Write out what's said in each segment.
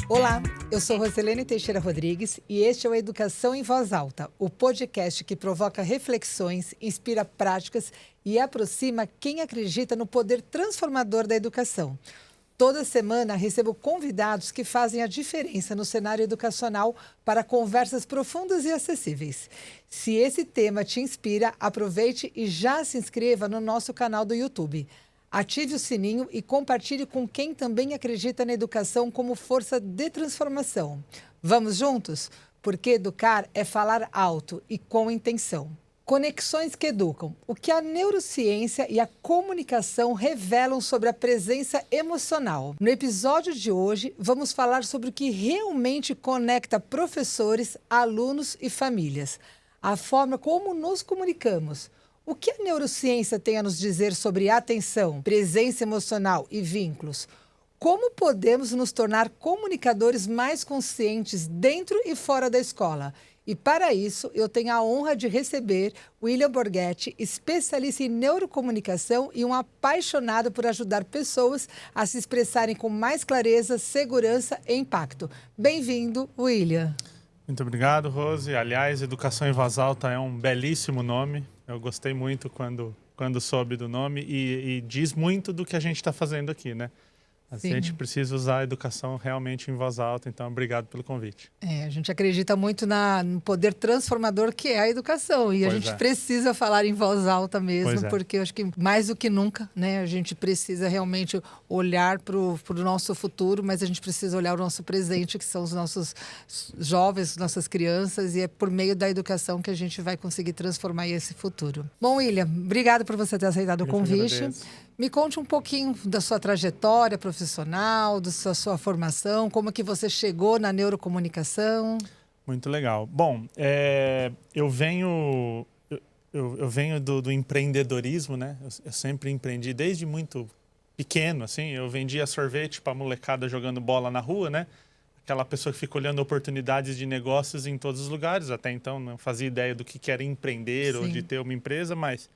Olá, eu sou Roselene Teixeira Rodrigues e este é o Educação em Voz Alta, o podcast que provoca reflexões, inspira práticas e aproxima quem acredita no poder transformador da educação. Toda semana recebo convidados que fazem a diferença no cenário educacional para conversas profundas e acessíveis. Se esse tema te inspira, aproveite e já se inscreva no nosso canal do YouTube. Ative o sininho e compartilhe com quem também acredita na educação como força de transformação. Vamos juntos? Porque educar é falar alto e com intenção. Conexões que educam. O que a neurociência e a comunicação revelam sobre a presença emocional. No episódio de hoje, vamos falar sobre o que realmente conecta professores, alunos e famílias. A forma como nos comunicamos. O que a neurociência tem a nos dizer sobre atenção, presença emocional e vínculos? Como podemos nos tornar comunicadores mais conscientes dentro e fora da escola? E para isso, eu tenho a honra de receber William Borghetti, especialista em neurocomunicação e um apaixonado por ajudar pessoas a se expressarem com mais clareza, segurança e impacto. Bem-vindo, William. Muito obrigado, Rose. Aliás, Educação em Voz Alta é um belíssimo nome. Eu gostei muito quando soube do nome e diz muito do que a gente está fazendo aqui, né? A gente precisa usar a educação realmente em voz alta, então obrigado pelo convite. A gente acredita muito no poder transformador que é a educação e a gente precisa falar em voz alta mesmo, porque eu acho que mais do que nunca, né, a gente precisa realmente olhar para o nosso futuro, mas a gente precisa olhar o nosso presente, que são os nossos jovens, nossas crianças, e é por meio da educação que a gente vai conseguir transformar esse futuro. Bom, William, obrigado por você ter aceitado o convite. Me conte um pouquinho da sua trajetória profissional, da sua formação, como que você chegou na neurocomunicação. Muito legal. Bom, eu venho do empreendedorismo, né? Eu sempre empreendi desde muito pequeno, assim. Eu vendia sorvete para molecada jogando bola na rua, né? Aquela pessoa que fica olhando oportunidades de negócios em todos os lugares. Até então não fazia ideia do que era empreender ou de ter uma empresa, mas...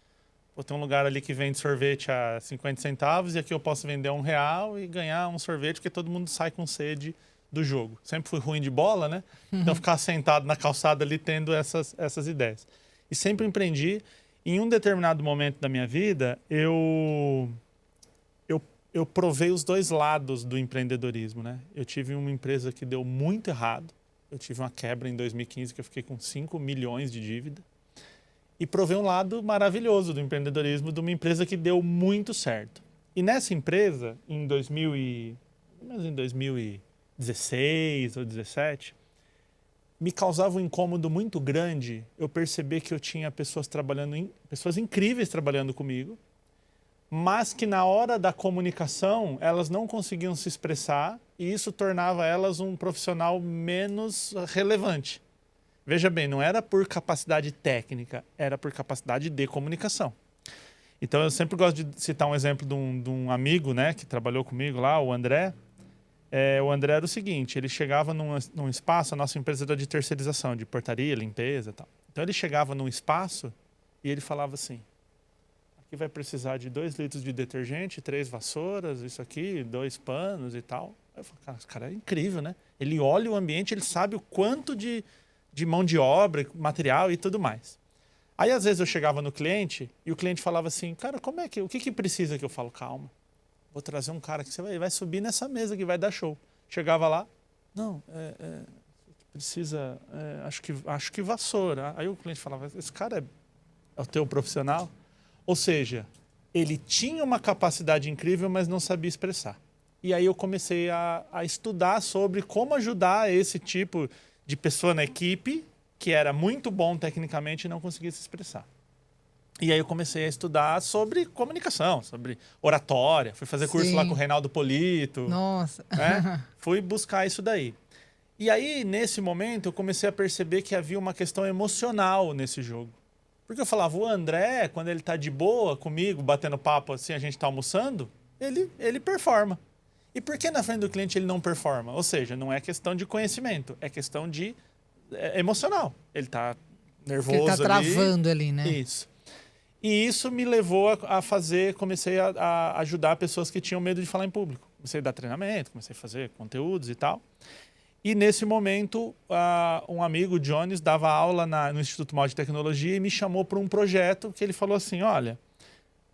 tem um lugar ali que vende sorvete a 50 centavos e aqui eu posso vender R$1 e ganhar um sorvete porque todo mundo sai com sede do jogo. Sempre fui ruim de bola, né? Então ficar sentado na calçada ali tendo essas ideias. E sempre empreendi. Em um determinado momento da minha vida, eu provei os dois lados do empreendedorismo, né? Eu tive uma empresa que deu muito errado. Eu tive uma quebra em 2015 que eu fiquei com 5 milhões de dívida. E provei um lado maravilhoso do empreendedorismo de uma empresa que deu muito certo. E nessa empresa, em 2016 ou 2017, me causava um incômodo muito grande eu perceber que eu tinha pessoas incríveis trabalhando comigo, mas que na hora da comunicação elas não conseguiam se expressar e isso tornava elas um profissional menos relevante. Veja bem, não era por capacidade técnica, era por capacidade de comunicação. Então, eu sempre gosto de citar um exemplo de um amigo, né, que trabalhou comigo lá, o André. O André era o seguinte, ele chegava num espaço, a nossa empresa era de terceirização, de portaria, limpeza e tal. Então, ele chegava num espaço e ele falava assim, aqui vai precisar de 2 litros de detergente, 3 vassouras, isso aqui, 2 panos e tal. Aí eu falei, cara, esse cara é incrível, né? Ele olha o ambiente, ele sabe o quanto de mão de obra, material e tudo mais. Aí, às vezes, eu chegava no cliente e o cliente falava assim, cara, o que que eu falo? Calma, vou trazer um cara que você vai subir nessa mesa que vai dar show. Chegava lá, não, precisa, acho que vassoura. Aí o cliente falava, esse cara é o teu profissional? Ou seja, ele tinha uma capacidade incrível, mas não sabia expressar. E aí eu comecei a estudar sobre como ajudar esse tipo de pessoa na equipe que era muito bom tecnicamente e não conseguia se expressar. E aí eu comecei a estudar sobre comunicação, sobre oratória. Fui fazer curso lá com o Reinaldo Polito. Nossa! Né? Fui buscar isso daí. E aí, nesse momento, eu comecei a perceber que havia uma questão emocional nesse jogo. Porque eu falava, o André, quando ele tá de boa comigo, batendo papo assim, a gente tá almoçando, ele performa. E por que na frente do cliente ele não performa? Ou seja, não é questão de conhecimento, é questão de emocional. Ele tá nervoso ali. Ele tá travando ali, né? Isso. E isso me levou a comecei a ajudar pessoas que tinham medo de falar em público. Comecei a dar treinamento, comecei a fazer conteúdos e tal. E nesse momento, um amigo, Jones, dava aula no Instituto Maior de Tecnologia e me chamou para um projeto que ele falou assim, olha,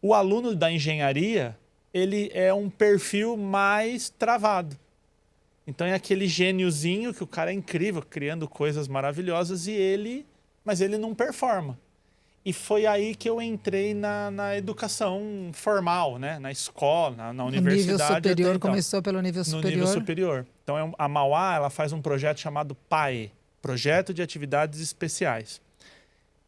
o aluno da engenharia, ele é um perfil mais travado. Então é aquele gêniozinho que o cara é incrível, criando coisas maravilhosas, mas ele não performa. E foi aí que eu entrei na educação formal, né? Na escola, na universidade. O nível superior, então. começou pelo nível superior. No nível superior. Então a Mauá, ela faz um projeto chamado PAE, Projeto de Atividades Especiais.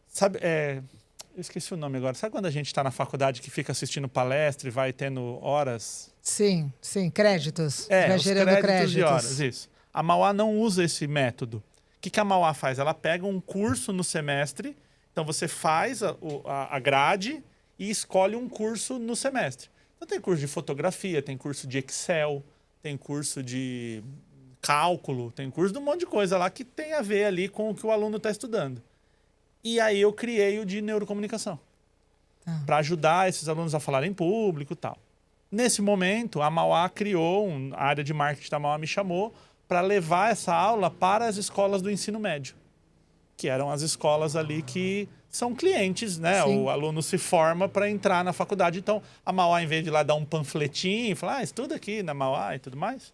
Sabe, eu esqueci o nome agora. Sabe quando a gente está na faculdade que fica assistindo palestra e vai tendo horas? Sim, créditos. Vai gerando créditos de horas, isso. A Mauá não usa esse método. O que a Mauá faz? Ela pega um curso no semestre. Então, você faz a grade e escolhe um curso no semestre. Então, tem curso de fotografia, tem curso de Excel, tem curso de cálculo, tem curso de um monte de coisa lá que tem a ver ali com o que o aluno está estudando. E aí, eu criei o de neurocomunicação para ajudar esses alunos a falarem em público e tal. Nesse momento, a Mauá criou, a área de marketing da Mauá me chamou para levar essa aula para as escolas do ensino médio, que eram as escolas ali que são clientes, né? Sim. O aluno se forma para entrar na faculdade. Então, a Mauá, em vez de ir lá dar um panfletinho e falar, estuda aqui na Mauá e tudo mais,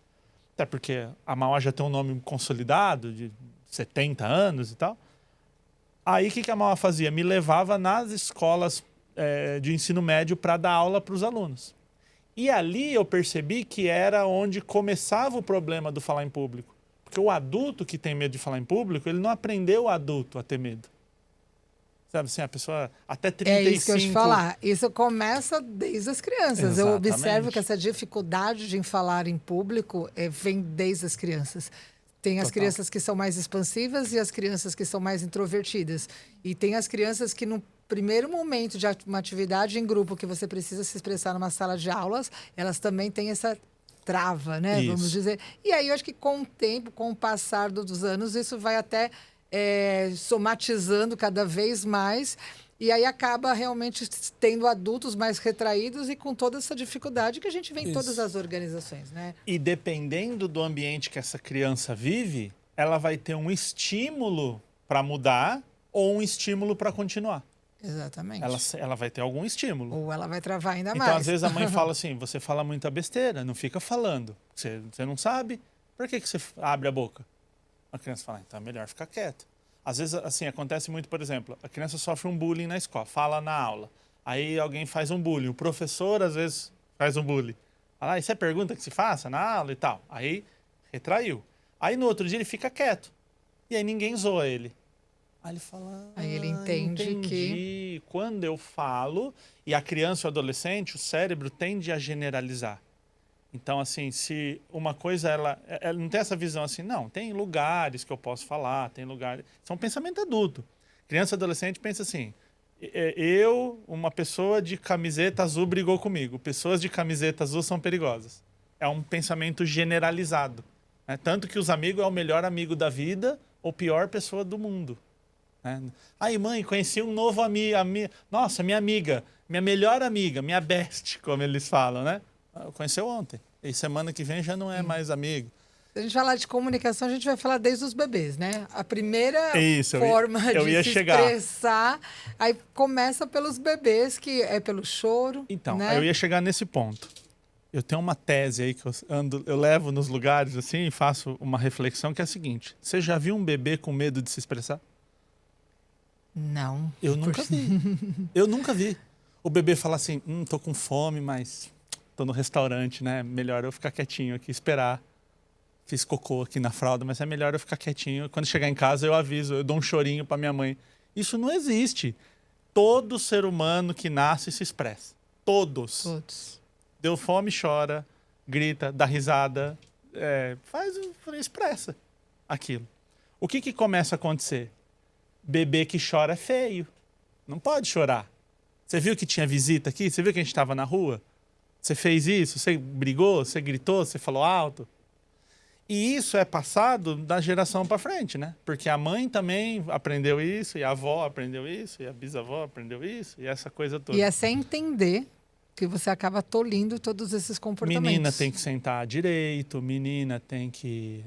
até porque a Mauá já tem um nome consolidado, de 70 anos e tal. Aí, o que a Mauá fazia? Me levava nas escolas de ensino médio para dar aula para os alunos. E ali eu percebi que era onde começava o problema do falar em público. Porque o adulto que tem medo de falar em público, ele não aprendeu o adulto a ter medo. Sabe assim, a pessoa até 35... É isso que eu ia te falar. Isso começa desde as crianças. Exatamente. Eu observo que essa dificuldade de falar em público vem desde as crianças. Tem as crianças que são mais expansivas e as crianças que são mais introvertidas. E tem as crianças que no primeiro momento de uma atividade em grupo que você precisa se expressar numa sala de aulas, elas também têm essa trava, né? Isso. Vamos dizer. E aí eu acho que com o tempo, com o passar dos anos, isso vai até somatizando cada vez mais. E aí acaba realmente tendo adultos mais retraídos e com toda essa dificuldade que a gente vê em todas as organizações, né? E dependendo do ambiente que essa criança vive, ela vai ter um estímulo para mudar ou um estímulo para continuar. Exatamente. Ela vai ter algum estímulo. Ou ela vai travar ainda mais. Então, às vezes, a mãe fala assim, você fala muita besteira, não fica falando. Você não sabe, por que você abre a boca? A criança fala, então é melhor ficar quieto. Às vezes, assim, acontece muito, por exemplo, a criança sofre um bullying na escola, fala na aula. Aí alguém faz um bullying. O professor, às vezes, faz um bullying. Fala, isso é pergunta que se faça na aula e tal. Aí, retraiu. Aí, no outro dia, ele fica quieto. E aí, ninguém zoa ele. Aí ele fala, aí ele entende entendi. Que quando eu falo, e a criança ou adolescente, o cérebro tende a generalizar. Então, assim, se uma coisa, ela não tem essa visão assim, não, tem lugares que eu posso falar, tem lugares... Isso é um pensamento adulto. Criança e adolescente pensa assim, uma pessoa de camiseta azul brigou comigo, pessoas de camiseta azul são perigosas. É um pensamento generalizado. Né? Tanto que os amigos é o melhor amigo da vida ou pior pessoa do mundo. Né? Aí, mãe, conheci um novo amigo. Nossa, minha amiga, minha melhor amiga, minha best, como eles falam, né? Conheceu ontem. E semana que vem já não é mais amigo. Se a gente falar de comunicação, a gente vai falar desde os bebês, né? A primeira forma de se expressar, aí começa pelos bebês, que é pelo choro. Então, né? Eu ia chegar nesse ponto. Eu tenho uma tese aí que eu levo nos lugares assim e faço uma reflexão que é a seguinte. Você já viu um bebê com medo de se expressar? Não. Eu nunca vi. Eu nunca vi. O bebê fala assim, tô com fome, mas tô no restaurante, né? Melhor eu ficar quietinho aqui, esperar. Fiz cocô aqui na fralda, mas é melhor eu ficar quietinho. Quando chegar em casa eu aviso, eu dou um chorinho para minha mãe. Isso não existe. Todo ser humano que nasce se expressa. Todos. Deu fome, chora, grita, dá risada, expressa aquilo. O que começa a acontecer? Bebê que chora é feio. Não pode chorar. Você viu que tinha visita aqui? Você viu que a gente estava na rua? Você fez isso? Você brigou? Você gritou? Você falou alto? E isso é passado da geração para frente, né? Porque a mãe também aprendeu isso, e a avó aprendeu isso, e a bisavó aprendeu isso, e essa coisa toda. E é sem entender que você acaba tolindo todos esses comportamentos. Menina tem que sentar direito, menina tem que...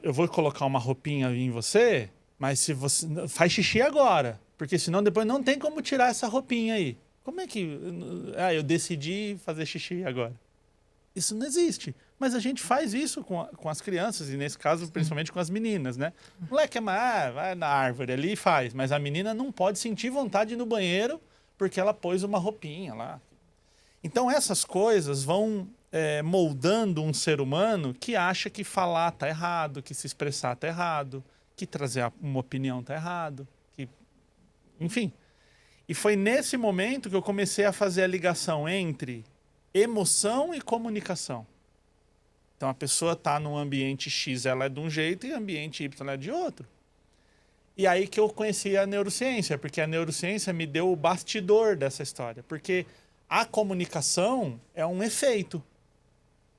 eu vou colocar uma roupinha em você, mas se você... Faz xixi agora, porque senão depois não tem como tirar essa roupinha aí. Como é que... eu decidi fazer xixi agora. Isso não existe. Mas a gente faz isso com as crianças, e nesse caso, principalmente com as meninas, né? O moleque vai na árvore ali e faz, mas a menina não pode sentir vontade de ir no banheiro porque ela pôs uma roupinha lá. Então essas coisas vão moldando um ser humano que acha que falar tá errado, que se expressar tá errado, que trazer uma opinião tá errado, enfim. E foi nesse momento que eu comecei a fazer a ligação entre emoção e comunicação. Então a pessoa está num ambiente X, ela é de um jeito, e ambiente Y ela é de outro. E aí que eu conheci a neurociência, porque a neurociência me deu o bastidor dessa história. Porque a comunicação é um efeito.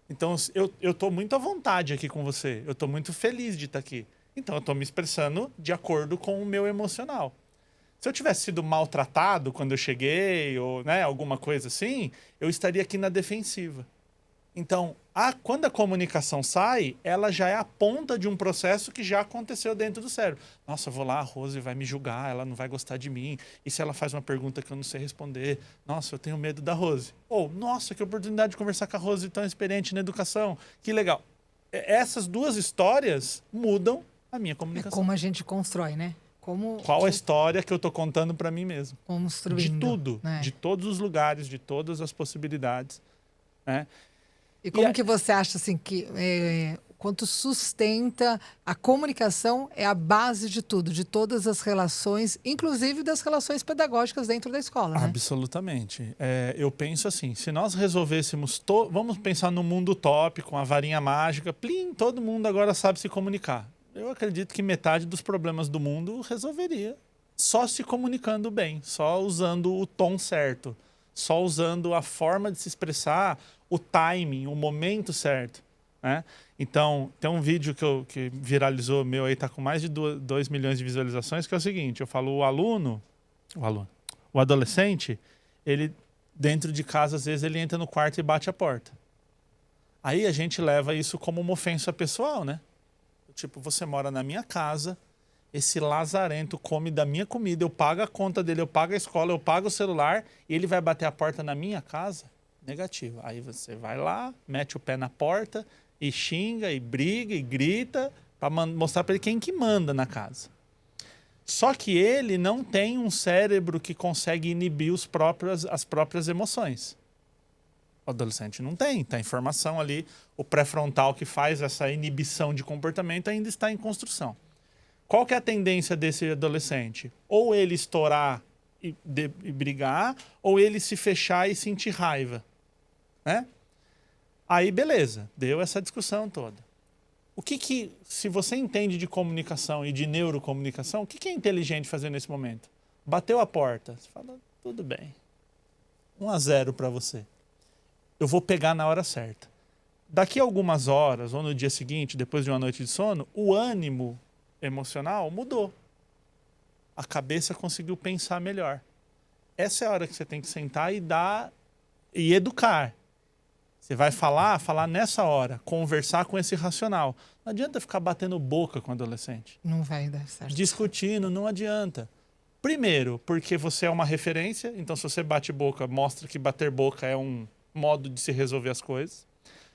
Então eu estou muito à vontade aqui com você, eu estou muito feliz de estar aqui. Então eu estou me expressando de acordo com o meu emocional. Se eu tivesse sido maltratado quando eu cheguei, ou alguma coisa assim, eu estaria aqui na defensiva. Então, quando a comunicação sai, ela já é a ponta de um processo que já aconteceu dentro do cérebro. Nossa, eu vou lá, a Rose vai me julgar, ela não vai gostar de mim. E se ela faz uma pergunta que eu não sei responder? Nossa, eu tenho medo da Rose. Ou, nossa, que oportunidade de conversar com a Rose tão experiente na educação. Que legal. Essas duas histórias mudam a minha comunicação. É como a gente constrói, né? Qual a história que eu estou contando para mim mesmo? Construindo. De tudo, né? de todos os lugares, de todas as possibilidades, né? E como que você acha assim que quanto sustenta a comunicação é a base de tudo, de todas as relações, inclusive das relações pedagógicas dentro da escola, né? Absolutamente. Eu penso assim, se nós resolvêssemos, vamos pensar no mundo utópico, com a varinha mágica, plim, todo mundo agora sabe se comunicar. Eu acredito que metade dos problemas do mundo resolveria só se comunicando bem, só usando o tom certo, só usando a forma de se expressar, o timing, o momento certo, né? Então, tem um vídeo que viralizou meu aí, tá com mais de 2 milhões de visualizações, que é o seguinte, eu falo, o adolescente, ele dentro de casa, às vezes, ele entra no quarto e bate a porta. Aí a gente leva isso como uma ofensa pessoal, né? Tipo, você mora na minha casa, esse lazarento come da minha comida, eu pago a conta dele, eu pago a escola, eu pago o celular, e ele vai bater a porta na minha casa? Negativo. Aí você vai lá, mete o pé na porta e xinga, e briga, e grita, para mostrar para ele quem que manda na casa. Só que ele não tem um cérebro que consegue inibir as próprias emoções. O adolescente não tem, tá a informação ali, o pré-frontal que faz essa inibição de comportamento ainda está em construção. Qual que é a tendência desse adolescente? Ou ele estourar e brigar, ou ele se fechar e sentir raiva, né? Aí beleza, deu essa discussão toda. Se você entende de comunicação e de neurocomunicação, o que é inteligente fazer nesse momento? Bateu a porta, você fala, tudo bem, 1-0 para você. Eu vou pegar na hora certa. Daqui a algumas horas, ou no dia seguinte, depois de uma noite de sono, o ânimo emocional mudou. A cabeça conseguiu pensar melhor. Essa é a hora que você tem que sentar e educar. Você vai falar nessa hora, conversar com esse racional. Não adianta ficar batendo boca com o adolescente. Não vai dar certo. Discutindo, não adianta. Primeiro, porque você é uma referência, então se você bate boca, mostra que bater boca é um modo de se resolver as coisas.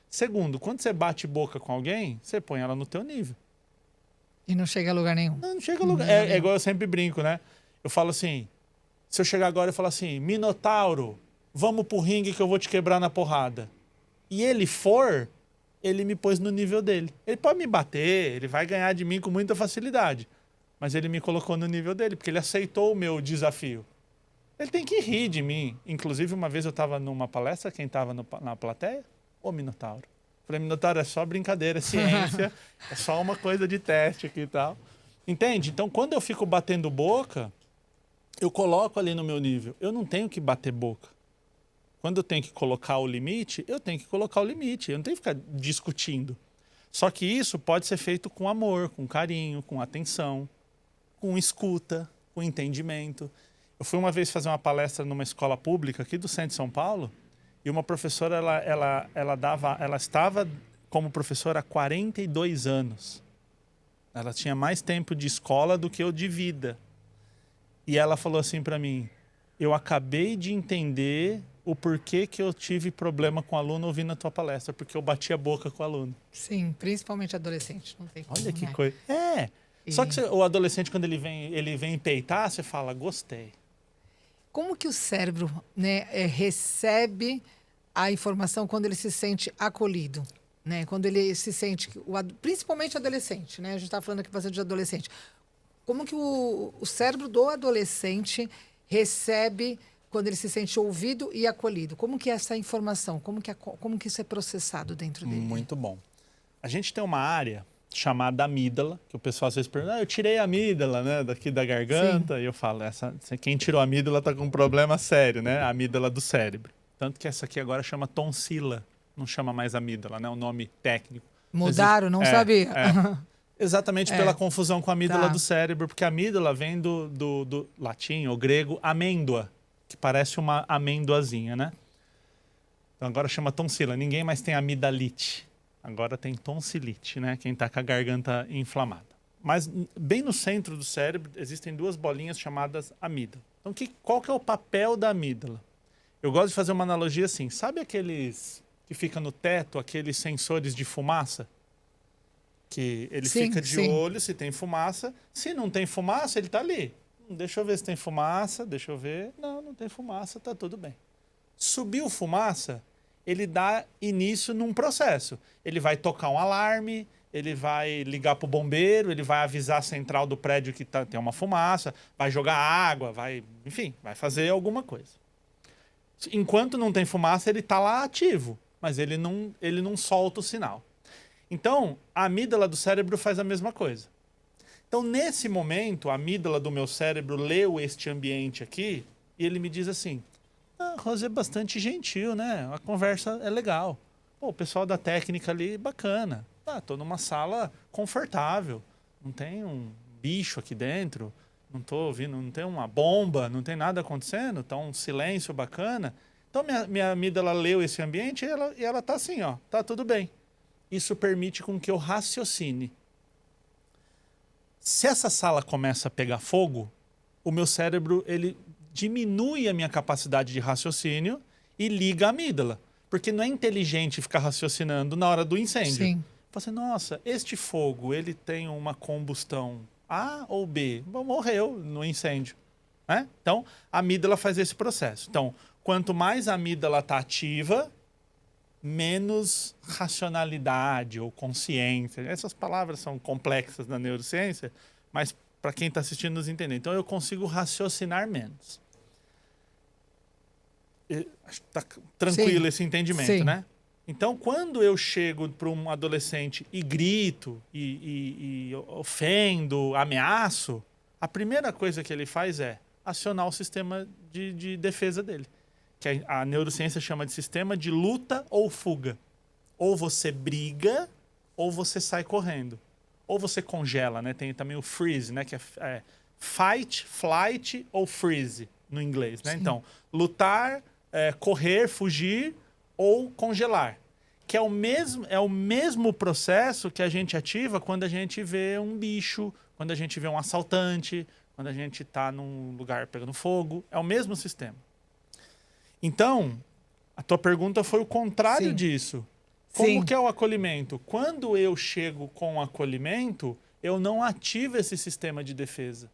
Segundo, quando você bate boca com alguém, você põe ela no teu nível. E não chega a lugar nenhum. Não chega a lugar. É igual eu sempre brinco, né? Eu falo assim, se eu chegar agora e falar assim, Minotauro, vamos pro ringue que eu vou te quebrar na porrada. E ele me pôs no nível dele. Ele pode me bater, ele vai ganhar de mim com muita facilidade. Mas ele me colocou no nível dele, porque ele aceitou o meu desafio. Ele tem que rir de mim. Inclusive, uma vez eu estava numa palestra, quem estava na plateia? O Minotauro. Falei, Minotauro, é só brincadeira, é ciência, é só uma coisa de teste aqui e tal. Entende? Então, quando eu fico batendo boca, eu coloco ali no meu nível. Eu não tenho que bater boca. Quando eu tenho que colocar o limite, eu tenho que colocar o limite. Eu não tenho que ficar discutindo. Só que isso pode ser feito com amor, com carinho, com atenção, com escuta, com entendimento. Eu fui uma vez fazer uma palestra numa escola pública aqui do centro de São Paulo e uma professora, ela estava como professora há 42 anos. Ela tinha mais tempo de escola do que eu de vida. E ela falou assim para mim, eu acabei de entender o porquê que eu tive problema com o aluno ouvindo a tua palestra, porque eu bati a boca com o aluno. Sim, principalmente adolescente. Não tem como, Olha que né? coisa. Só que o adolescente, quando ele vem peitar, você fala, gostei. Como que o cérebro, né, recebe a informação quando ele se sente acolhido? Né? Quando ele se sente, principalmente adolescente, né? A gente está falando aqui bastante de adolescente. Como que o cérebro do adolescente recebe quando ele se sente ouvido e acolhido? Como que é essa informação? Como que isso é processado dentro dele? Muito bom. A gente tem uma área chamada amígdala, que o pessoal às vezes pergunta, eu tirei a amígdala, né, daqui da garganta, Sim. E eu falo, quem tirou a amígdala está com um problema sério, né, a amígdala do cérebro. Tanto que essa aqui agora chama tonsila, não chama mais amígdala, né, o nome técnico. Mudaram, não sabia. Exatamente pela confusão com a amígdala do cérebro, porque a amígdala vem do latim ou grego amêndoa, que parece uma amêndoazinha, né? Então agora chama tonsila, ninguém mais tem amidalite. Agora tem tonsilite, né? Quem está com a garganta inflamada. Mas bem no centro do cérebro existem duas bolinhas chamadas amígdala. Então qual que é o papel da amígdala? Eu gosto de fazer uma analogia assim. Sabe aqueles que fica no teto, aqueles sensores de fumaça? Que ele fica de olho se tem fumaça. Se não tem fumaça, ele está ali. Deixa eu ver se tem fumaça, deixa eu ver. Não tem fumaça, tá tudo bem. Subiu fumaça, ele dá início num processo. Ele vai tocar um alarme, ele vai ligar para o bombeiro, ele vai avisar a central do prédio que tem uma fumaça, vai jogar água, enfim, vai fazer alguma coisa. Enquanto não tem fumaça, ele está lá ativo, mas ele não solta o sinal. Então, a amígdala do cérebro faz a mesma coisa. Então, nesse momento, a amígdala do meu cérebro leu este ambiente aqui e ele me diz assim, Rosé é bastante gentil, né? A conversa é legal. Pô, o pessoal da técnica ali, bacana. Tô numa sala confortável. Não tem um bicho aqui dentro. Não tô ouvindo, não tem uma bomba, não tem nada acontecendo. Tá um silêncio bacana. Então, minha amígdala leu esse ambiente e ela tá assim, ó. Tá tudo bem. Isso permite com que eu raciocine. Se essa sala começa a pegar fogo, o meu cérebro, ele diminui a minha capacidade de raciocínio e liga a amígdala. Porque não é inteligente ficar raciocinando na hora do incêndio. Sim. Fala assim, nossa, este fogo, ele tem uma combustão A ou B? Morreu no incêndio. Né? Então, a amígdala faz esse processo. Então, quanto mais a amígdala está ativa, menos racionalidade ou consciência. Essas palavras são complexas na neurociência, mas para quem está assistindo nos entender. Então, eu consigo raciocinar menos. Está tranquilo esse entendimento, né? Então, quando eu chego para um adolescente e grito, e ofendo, ameaço, a primeira coisa que ele faz é acionar o sistema de defesa dele. Que a neurociência chama de sistema de luta ou fuga. Ou você briga, ou você sai correndo. Ou você congela, né? Tem também o freeze, né? Que é fight, flight ou freeze no inglês, né? Então, lutar, correr, fugir ou congelar. Que é o mesmo processo que a gente ativa quando a gente vê um bicho, quando a gente vê um assaltante, quando a gente está num lugar pegando fogo. É o mesmo sistema. Então, a tua pergunta foi o contrário disso. Como que é o acolhimento? Quando eu chego com o acolhimento, eu não ativo esse sistema de defesa.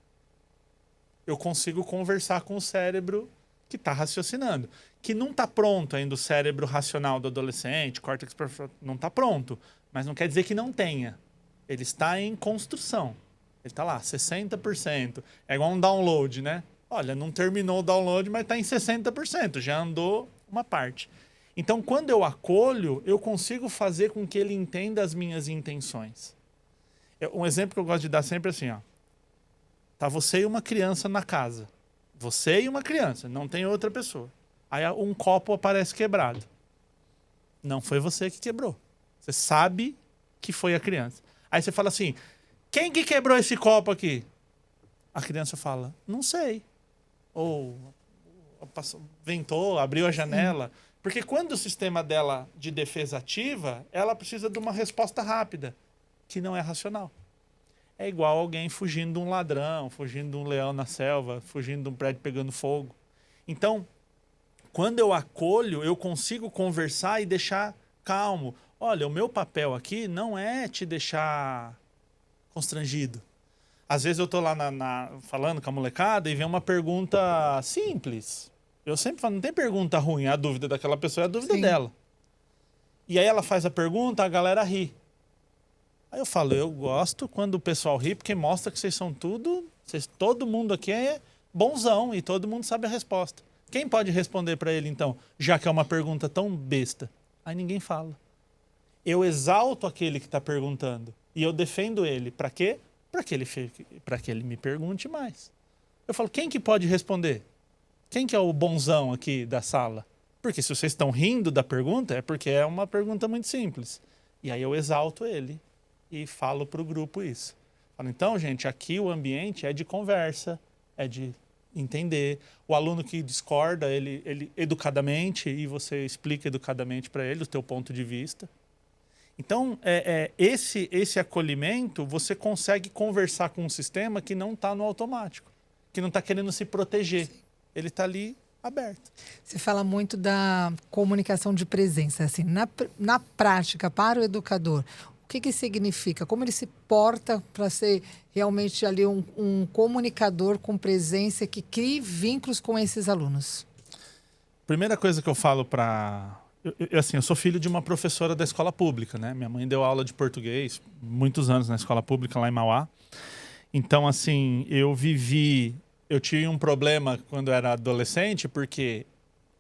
Eu consigo conversar com o cérebro que está raciocinando. Que não está pronto ainda o cérebro racional do adolescente, córtex pré-frontal, não está pronto. Mas não quer dizer que não tenha. Ele está em construção. Ele está lá, 60%. É igual um download, né? Olha, não terminou o download, mas está em 60%. Já andou uma parte. Então, quando eu acolho, eu consigo fazer com que ele entenda as minhas intenções. Um exemplo que eu gosto de dar sempre é assim, ó. Tá você e uma criança na casa. Você e uma criança, não tem outra pessoa. Aí um copo aparece quebrado. Não foi você que quebrou. Você sabe que foi a criança. Aí você fala assim, quem que quebrou esse copo aqui? A criança fala, não sei. Ou ventou, abriu a janela. Porque quando o sistema dela de defesa ativa, ela precisa de uma resposta rápida, que não é racional. É igual alguém fugindo de um ladrão, fugindo de um leão na selva, fugindo de um prédio pegando fogo. Então, quando eu acolho, eu consigo conversar e deixar calmo. Olha, o meu papel aqui não é te deixar constrangido. Às vezes eu tô lá falando com a molecada e vem uma pergunta simples. Eu sempre falo, não tem pergunta ruim, a dúvida daquela pessoa é a dúvida dela. E aí ela faz a pergunta, a galera ri. Aí eu falo, eu gosto quando o pessoal ri, porque mostra que vocês são todo mundo aqui é bonzão e todo mundo sabe a resposta. Quem pode responder para ele então, já que é uma pergunta tão besta? Aí ninguém fala. Eu exalto aquele que está perguntando e eu defendo ele. Para quê? Para que ele me pergunte mais. Eu falo, quem que pode responder? Quem que é o bonzão aqui da sala? Porque se vocês estão rindo da pergunta, é porque é uma pergunta muito simples. E aí eu exalto ele e falo para o grupo isso. Falo, então, gente, aqui o ambiente é de conversa, é de entender. O aluno que discorda, ele educadamente, e você explica educadamente para ele o teu ponto de vista. Então, esse acolhimento, você consegue conversar com um sistema que não está no automático, que não está querendo se proteger. Sim. Ele está ali aberto. Você fala muito da comunicação de presença. Assim, na prática, para o educador, o que significa? Como ele se porta para ser realmente ali um comunicador com presença que crie vínculos com esses alunos? Primeira coisa que eu falo para... eu sou filho de uma professora da escola pública, né? Minha mãe deu aula de português muitos anos na escola pública lá em Mauá. Então, assim, eu tive um problema quando eu era adolescente, porque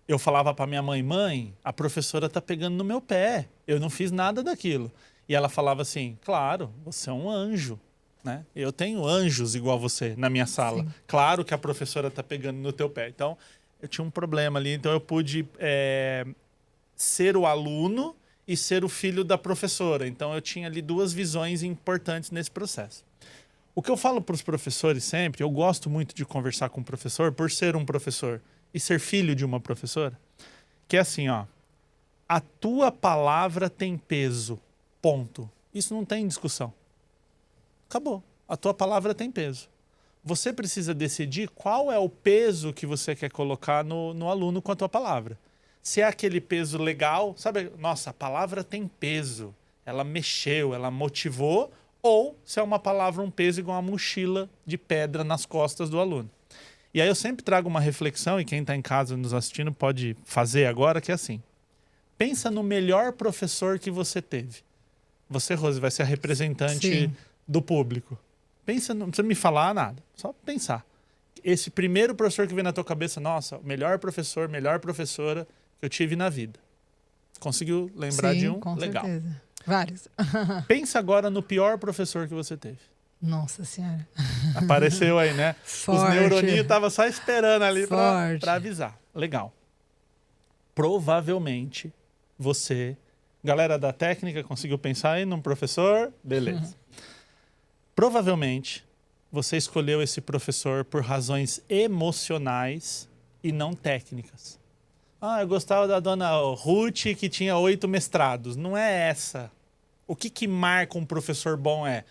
eu falava para minha mãe, a professora tá pegando no meu pé, eu não fiz nada daquilo. E ela falava assim, claro, você é um anjo, né? Eu tenho anjos igual você na minha sala. Sim. Claro que a professora tá pegando no teu pé. Então, eu tinha um problema ali, então eu pude ser o aluno e ser o filho da professora. Então, eu tinha ali duas visões importantes nesse processo. O que eu falo para os professores sempre, eu gosto muito de conversar com o professor por ser um professor e ser filho de uma professora, que é assim, ó, a tua palavra tem peso, ponto. Isso não tem discussão. Acabou. A tua palavra tem peso. Você precisa decidir qual é o peso que você quer colocar no aluno com a tua palavra. Se é aquele peso legal, sabe? Nossa, a palavra tem peso. Ela mexeu, ela motivou. Ou se é uma palavra, um peso igual uma mochila de pedra nas costas do aluno. E aí eu sempre trago uma reflexão, e quem está em casa nos assistindo pode fazer agora, que é assim. Pensa no melhor professor que você teve. Você, Rose, vai ser a representante do público. Pensa, não precisa me falar nada, só pensar. Esse primeiro professor que vem na tua cabeça, nossa, o melhor professor, melhor professora que eu tive na vida. Conseguiu lembrar de um? Com legal. Certeza. Vários. Pensa agora no pior professor que você teve. Nossa Senhora. Apareceu aí, né? Forte. Os neuroninhos estavam só esperando ali para avisar. Legal. Provavelmente você... Galera da técnica, conseguiu pensar aí num professor? Beleza. Provavelmente você escolheu esse professor por razões emocionais e não técnicas. Ah, eu gostava da dona Ruth, que tinha 8 mestrados. Não é essa. O que marca um professor bom é...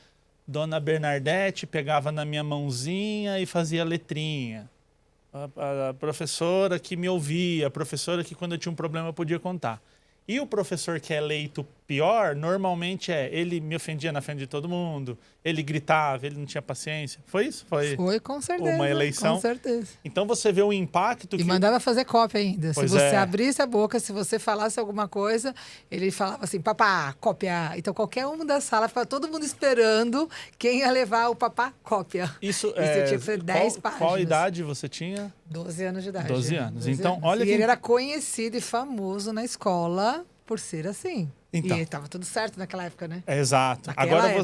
Dona Bernadette pegava na minha mãozinha e fazia letrinha. A professora que me ouvia, a professora que quando eu tinha um problema eu podia contar. E o professor que é eleito pior, normalmente ele me ofendia na frente de todo mundo, ele gritava, ele não tinha paciência. Foi isso? Foi, com certeza. Uma eleição. Com certeza. Então você vê o impacto E mandava fazer cópia ainda. Pois se você abrisse a boca, se você falasse alguma coisa, ele falava assim, papá, cópia. Então qualquer um da sala, ficava todo mundo esperando quem ia levar o papá, cópia. Isso tinha que ser 10 páginas. Qual idade você tinha? 12 anos de idade. 12 anos. Então, olha e ele era conhecido e famoso na escola por ser assim. Então, e estava tudo certo naquela época, né? Exato.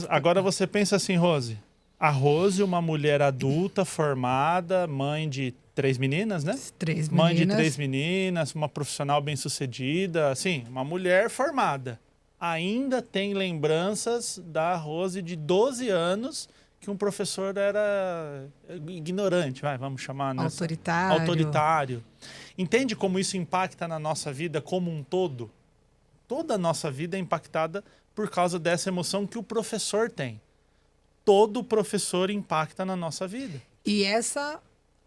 Agora você pensa assim, Rose. A Rose, uma mulher adulta, formada, mãe de 3 meninas, né? 3 meninas. Mãe de 3 meninas, uma profissional bem-sucedida, assim, uma mulher formada. ainda tem lembranças da Rose de 12 anos que um professor era ignorante, vamos chamar, né? Autoritário. Entende como isso impacta na nossa vida como um todo? Toda a nossa vida é impactada por causa dessa emoção que o professor tem. Todo professor impacta na nossa vida. E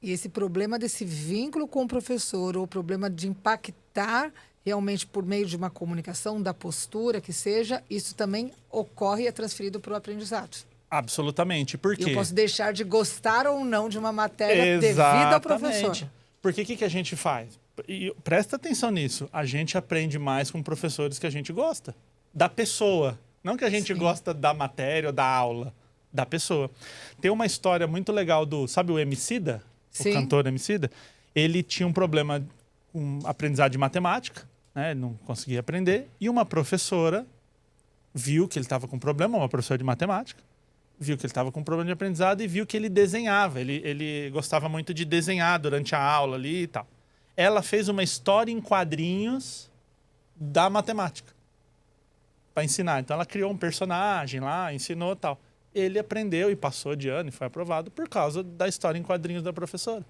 esse problema desse vínculo com o professor, ou o problema de impactar realmente por meio de uma comunicação, da postura que seja, isso também ocorre e é transferido para o aprendizado. Absolutamente. Por quê? Eu posso deixar de gostar ou não de uma matéria devido ao professor. Porque o que a gente faz? E presta atenção nisso. A gente aprende mais com professores que a gente gosta. Da pessoa. Não que a gente gosta da matéria ou da aula. Da pessoa. Tem uma história muito legal sabe o Emicida? O cantor Emicida? Ele tinha um problema com aprendizado de matemática, né? Ele não conseguia aprender. E uma professora viu que ele estava com problema, uma professora de matemática, viu que ele estava com problema de aprendizado e viu que ele desenhava. Ele gostava muito de desenhar durante a aula ali e tal. Ela fez uma história em quadrinhos da matemática para ensinar. Então ela criou um personagem lá, ensinou e tal. Ele aprendeu e passou de ano e foi aprovado por causa da história em quadrinhos da professora.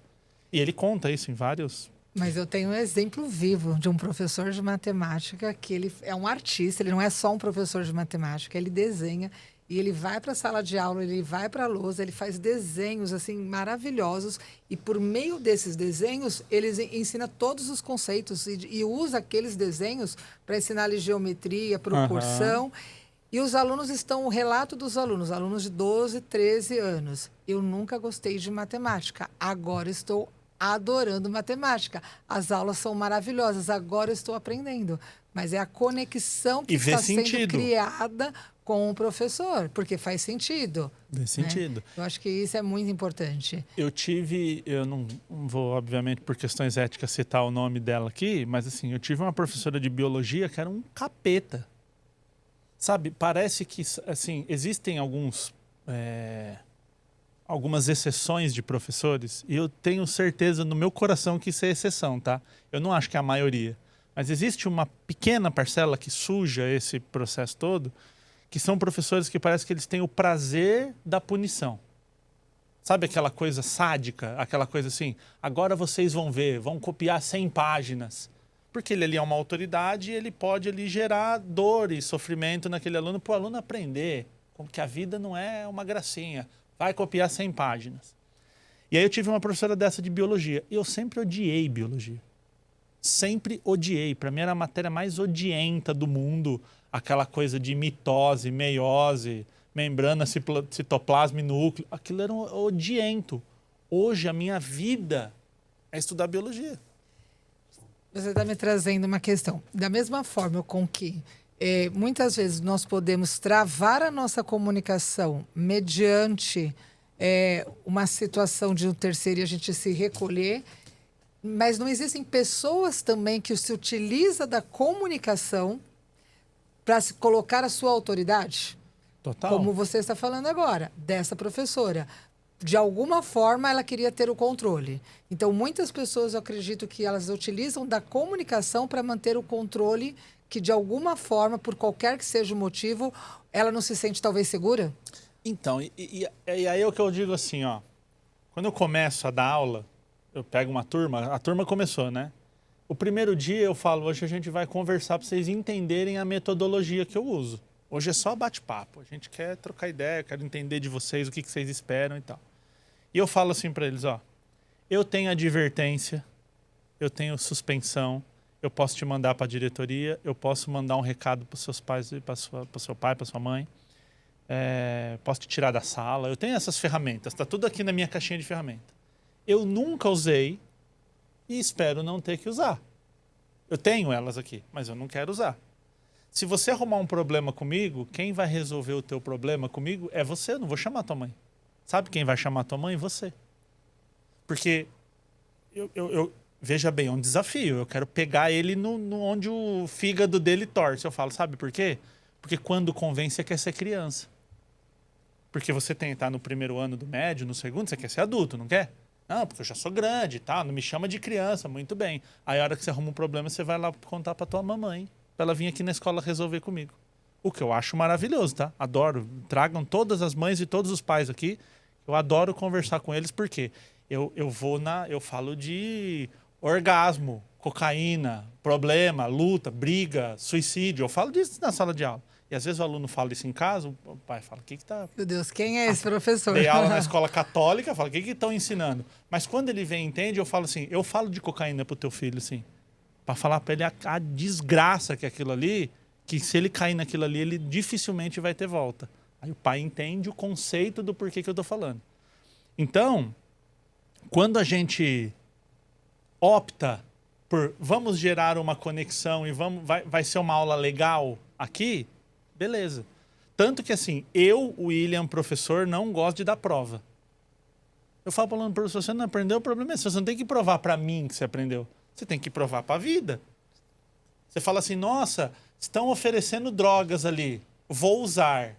E ele conta isso em vários... Mas eu tenho um exemplo vivo de um professor de matemática que ele é um artista, ele não é só um professor de matemática, ele desenha e ele vai para a sala de aula, ele vai para a lousa, ele faz desenhos assim maravilhosos e por meio desses desenhos ele ensina todos os conceitos e usa aqueles desenhos para ensinar geometria, proporção. E os alunos o relato dos alunos de 12, 13 anos. Eu nunca gostei de matemática, agora estou adorando matemática. As aulas são maravilhosas, agora eu estou aprendendo. Mas é a conexão que está sendo criada com o professor, porque faz sentido. Faz sentido. Né? Eu acho que isso é muito importante. Eu não vou, obviamente, por questões éticas, citar o nome dela aqui, mas assim, eu tive uma professora de biologia que era um capeta. Sabe, parece que assim, existem algumas exceções de professores, e eu tenho certeza no meu coração que isso é exceção, tá? Eu não acho que é a maioria. Mas existe uma pequena parcela que suja esse processo todo, que são professores que parece que eles têm o prazer da punição. Sabe aquela coisa sádica? Aquela coisa assim, agora vocês vão ver, vão copiar 100 páginas. Porque ele ali é uma autoridade e ele pode ali gerar dor e sofrimento naquele aluno para o aluno aprender como que a vida não é uma gracinha. Vai copiar 100 páginas. E aí eu tive uma professora dessa de biologia. E eu sempre odiei biologia. Sempre odiei. Para mim era a matéria mais odienta do mundo. Aquela coisa de mitose, meiose, membrana, citoplasma e núcleo. Aquilo era odiento. Hoje a minha vida é estudar biologia. Você está me trazendo uma questão. Da mesma forma com que muitas vezes nós podemos travar a nossa comunicação mediante uma situação de um terceiro e a gente se recolher, mas não existem pessoas também que se utilizam da comunicação para se colocar a sua autoridade? Total. Como você está falando agora, dessa professora. De alguma forma, ela queria ter o controle. Então, muitas pessoas, eu acredito que elas utilizam da comunicação para manter o controle que, de alguma forma, por qualquer que seja o motivo, ela não se sente talvez segura? Então, e aí é o que eu digo assim, ó. Quando eu começo a dar aula, eu pego uma turma, a turma começou, né? O primeiro dia eu falo, hoje a gente vai conversar para vocês entenderem a metodologia que eu uso. Hoje é só bate-papo, a gente quer trocar ideia, eu quero entender de vocês, o que vocês esperam e tal. E eu falo assim para eles, ó, eu tenho advertência, eu tenho suspensão, eu posso te mandar para a diretoria, eu posso mandar um recado para os seus pais, para o seu pai, para sua mãe, posso te tirar da sala, eu tenho essas ferramentas, está tudo aqui na minha caixinha de ferramenta. Eu nunca usei e espero não ter que usar. Eu tenho elas aqui, mas eu não quero usar. Se você arrumar um problema comigo, quem vai resolver o teu problema comigo é você, eu não vou chamar tua mãe. Sabe quem vai chamar tua mãe? Você. Porque, veja bem, é um desafio. Eu quero pegar ele onde o fígado dele torce. Eu falo, sabe por quê? Porque quando convém, você quer ser criança. Porque você tá no primeiro ano do médio, no segundo, você quer ser adulto, não quer? Não, porque eu já sou grande e tal, não me chama de criança, muito bem. Aí a hora que você arruma um problema, você vai lá contar pra tua mamãe, pra ela vir aqui na escola resolver comigo. O que eu acho maravilhoso, tá? Adoro. Tragam todas as mães e todos os pais aqui. Eu adoro conversar com eles, porque eu falo de orgasmo, cocaína, problema, luta, briga, suicídio. Eu falo disso na sala de aula. E às vezes o aluno fala isso em casa, o pai fala, o que que tá... Meu Deus, quem é esse professor? Dei aula na escola católica, fala, o que que estão ensinando? Mas quando ele vem e entende, eu falo assim, eu falo de cocaína pro teu filho, assim, para falar para ele a desgraça que é aquilo ali, que se ele cair naquilo ali, ele dificilmente vai ter volta. Aí o pai entende o conceito do porquê que eu tô falando. Então, quando a gente opta por vamos gerar uma conexão e vai ser uma aula legal aqui, beleza. Tanto que assim, eu, William, professor, não gosto de dar prova. Eu falo para o aluno, professor, você não aprendeu, o problema é seu. Você não tem que provar para mim que você aprendeu. Você tem que provar para a vida. Você fala assim, nossa, estão oferecendo drogas ali, vou usar,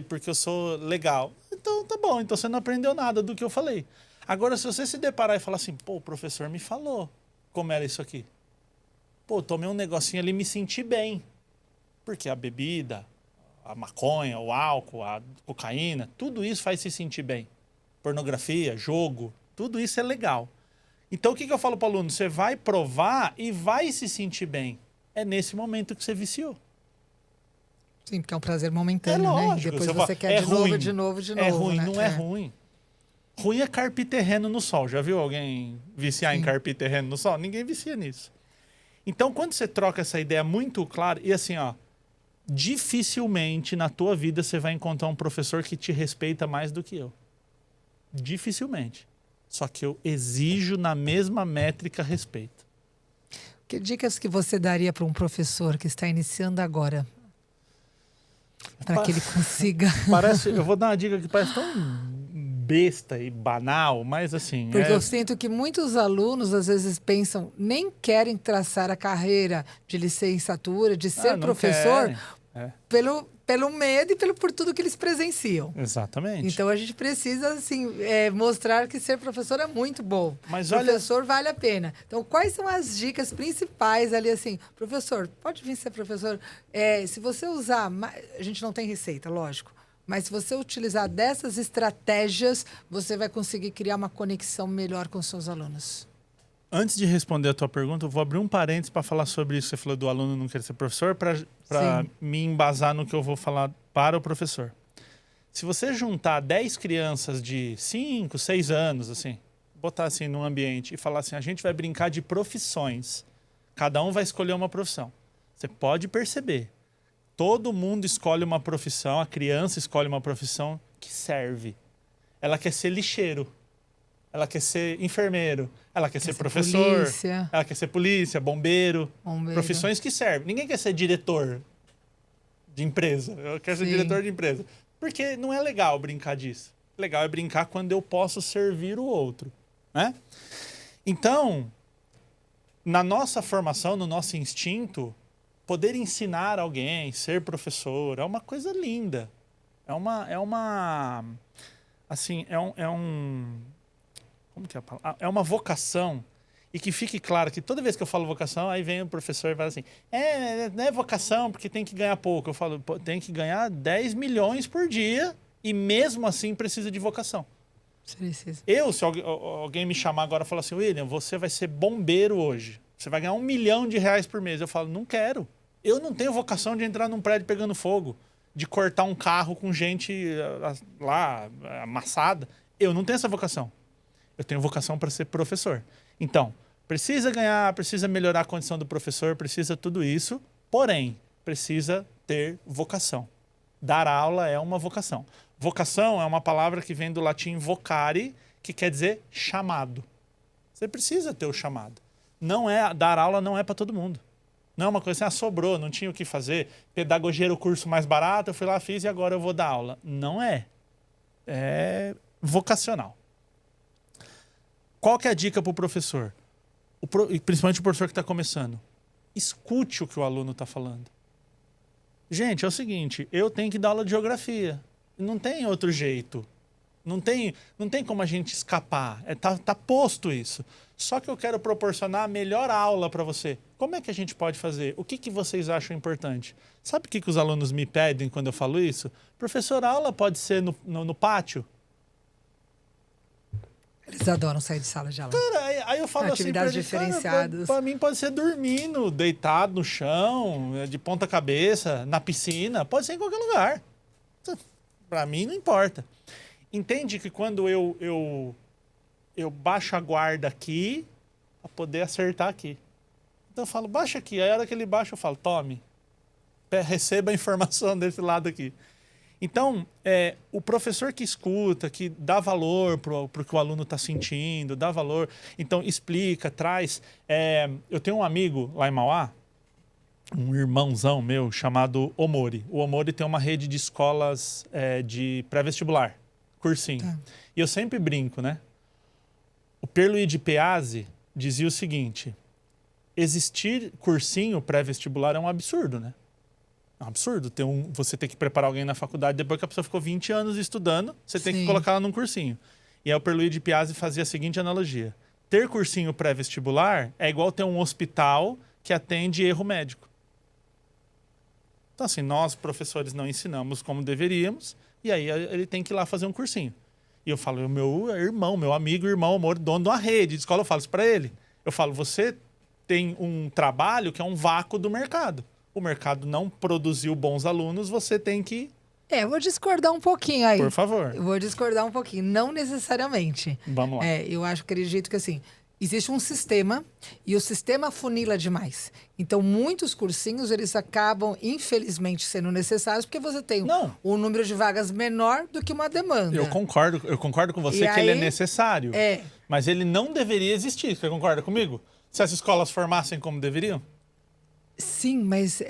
porque eu sou legal. Então tá bom, então você não aprendeu nada do que eu falei. Agora, se você se deparar e falar assim, pô, o professor me falou como era isso aqui. Pô, tomei um negocinho ali e me senti bem. Porque a bebida, a maconha, o álcool, a cocaína, tudo isso faz se sentir bem. Pornografia, jogo, tudo isso é legal. Então o que eu falo para o aluno? Você vai provar e vai se sentir bem. É nesse momento que você viciou. Sim, porque é um prazer momentâneo, lógico, né? E depois você quer é de novo, ruim. de novo, de É novo. ruim, né? não é ruim. Ruim é carpir terreno no sol. Já viu alguém viciar Sim. em carpir terreno no sol? Ninguém vicia nisso. Então, quando você troca essa ideia muito clara, e assim, ó, dificilmente na tua vida você vai encontrar um professor que te respeita mais do que eu. Dificilmente. Só que eu exijo na mesma métrica respeito. Que dicas que você daria para um professor que está iniciando agora? Para que ele consiga... Eu vou dar uma dica que parece tão besta e banal, mas assim... Porque eu sinto que muitos alunos, às vezes, pensam, nem querem traçar a carreira de licenciatura, de ser professor, pelo medo e por tudo que eles presenciam. Exatamente. Então, a gente precisa, assim, mostrar que ser professor é muito bom. Mas professor vale a pena. Então, quais são as dicas principais ali, assim? Professor, pode vir ser professor. Se você usar... A gente não tem receita, lógico. Mas se você utilizar dessas estratégias, você vai conseguir criar uma conexão melhor com os seus alunos. Antes de responder a tua pergunta, eu vou abrir um parênteses para falar sobre isso. Você falou do aluno não querer ser professor, para me embasar no que eu vou falar para o professor. Se você juntar 10 crianças de 5, 6 anos, assim, botar assim num ambiente e falar assim, a gente vai brincar de profissões. Cada um vai escolher uma profissão. Você pode perceber. Todo mundo escolhe uma profissão, a criança escolhe uma profissão que serve. Ela quer ser lixeiro. Ela quer ser enfermeiro, ela quer ser professor, polícia. Ela quer ser polícia, bombeiro. Profissões que servem. Ninguém quer ser diretor de empresa. Eu quero ser diretor de empresa. Porque não é legal brincar disso. Legal é brincar quando eu posso servir o outro, né? Então, na nossa formação, no nosso instinto, poder ensinar alguém, ser professor, é uma coisa linda. Como que é a palavra? É uma vocação. E que fique claro que toda vez que eu falo vocação, aí vem o professor e fala assim, não é vocação porque tem que ganhar pouco. Eu falo, tem que ganhar 10 milhões por dia e mesmo assim precisa de vocação. Precisa. Se alguém me chamar agora e falar assim, William, você vai ser bombeiro hoje. Você vai ganhar R$1 milhão por mês. Eu falo, não quero. Eu não tenho vocação de entrar num prédio pegando fogo, de cortar um carro com gente lá amassada. Eu não tenho essa vocação. Eu tenho vocação para ser professor. Então, precisa ganhar, precisa melhorar a condição do professor, precisa tudo isso, porém, precisa ter vocação. Dar aula é uma vocação. Vocação é uma palavra que vem do latim vocare, que quer dizer chamado. Você precisa ter o chamado. Dar aula não é para todo mundo. Não é uma coisa assim, sobrou, não tinha o que fazer. Pedagogia era o curso mais barato, eu fui lá, fiz e agora eu vou dar aula. Não é. É vocacional. Qual que é a dica para o professor? Principalmente o professor que está começando. Escute o que o aluno está falando. Gente, é o seguinte, eu tenho que dar aula de geografia. Não tem outro jeito. Não tem como a gente escapar. Tá posto isso. Só que eu quero proporcionar a melhor aula para você. Como é que a gente pode fazer? O que vocês acham importante? Sabe o que os alunos me pedem quando eu falo isso? Professor, a aula pode ser no pátio? Eles adoram sair de sala de aula. Cara, aí eu falo atividades assim diferenciadas. Para mim pode ser dormindo, deitado no chão, de ponta cabeça, na piscina, pode ser em qualquer lugar. Para mim não importa. Entende que quando eu baixo a guarda aqui para poder acertar aqui. Então eu falo, baixa aqui. Aí a hora que ele baixa eu falo, tome, receba a informação desse lado aqui. Então, o professor que escuta, que dá valor para o que o aluno está sentindo, dá valor, então explica, traz. Eu tenho um amigo lá em Mauá, um irmãozão meu chamado Omori. O Omori tem uma rede de escolas de pré-vestibular, cursinho. Tá. E eu sempre brinco, né? O Pierluigi Peazzi dizia o seguinte, existir cursinho pré-vestibular é um absurdo, né? É um absurdo você ter que preparar alguém na faculdade depois que a pessoa ficou 20 anos estudando, você tem que colocar ela num cursinho. E aí o Pierluigi Peazzi fazia a seguinte analogia. Ter cursinho pré-vestibular é igual ter um hospital que atende erro médico. Então assim, nós professores não ensinamos como deveríamos e aí ele tem que ir lá fazer um cursinho. E eu falo, meu irmão, meu amigo, irmão, amor, dono de uma rede de escola, eu falo isso para ele. Eu falo, você tem um trabalho que é um vácuo do mercado. O mercado não produziu bons alunos, você tem que... Eu vou discordar um pouquinho aí. Por favor. Eu vou discordar um pouquinho, não necessariamente. Vamos lá. Eu acredito que assim, existe um sistema e o sistema funila demais. Então, muitos cursinhos, eles acabam, infelizmente, sendo necessários porque você tem um número de vagas menor do que uma demanda. Eu concordo com você que ele é necessário. Mas ele não deveria existir, você concorda comigo? Se as escolas formassem como deveriam? Sim, mas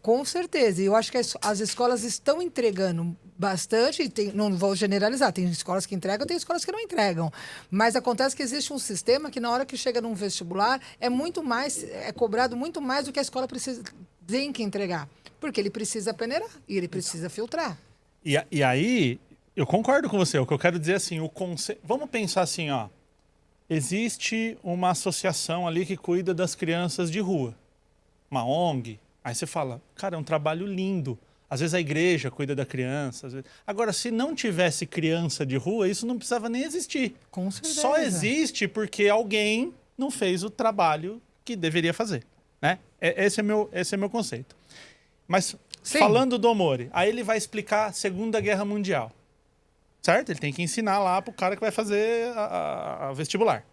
com certeza. Eu acho que as escolas estão entregando bastante, não vou generalizar, tem escolas que entregam, tem escolas que não entregam. Mas acontece que existe um sistema que na hora que chega num vestibular é cobrado muito mais do que a escola tem que entregar. Porque ele precisa peneirar e ele precisa filtrar. E aí, eu concordo com você. O que eu quero dizer é assim, vamos pensar assim, ó. Existe uma associação ali que cuida das crianças de rua. Uma ONG, aí você fala, cara, é um trabalho lindo. Às vezes a igreja cuida da criança. Agora, se não tivesse criança de rua, isso não precisava nem existir. Com certeza. Só existe porque alguém não fez o trabalho que deveria fazer. Né? Esse é meu conceito. Mas, falando do Omori, aí ele vai explicar a Segunda Guerra Mundial. Certo? Ele tem que ensinar lá para o cara que vai fazer a vestibular.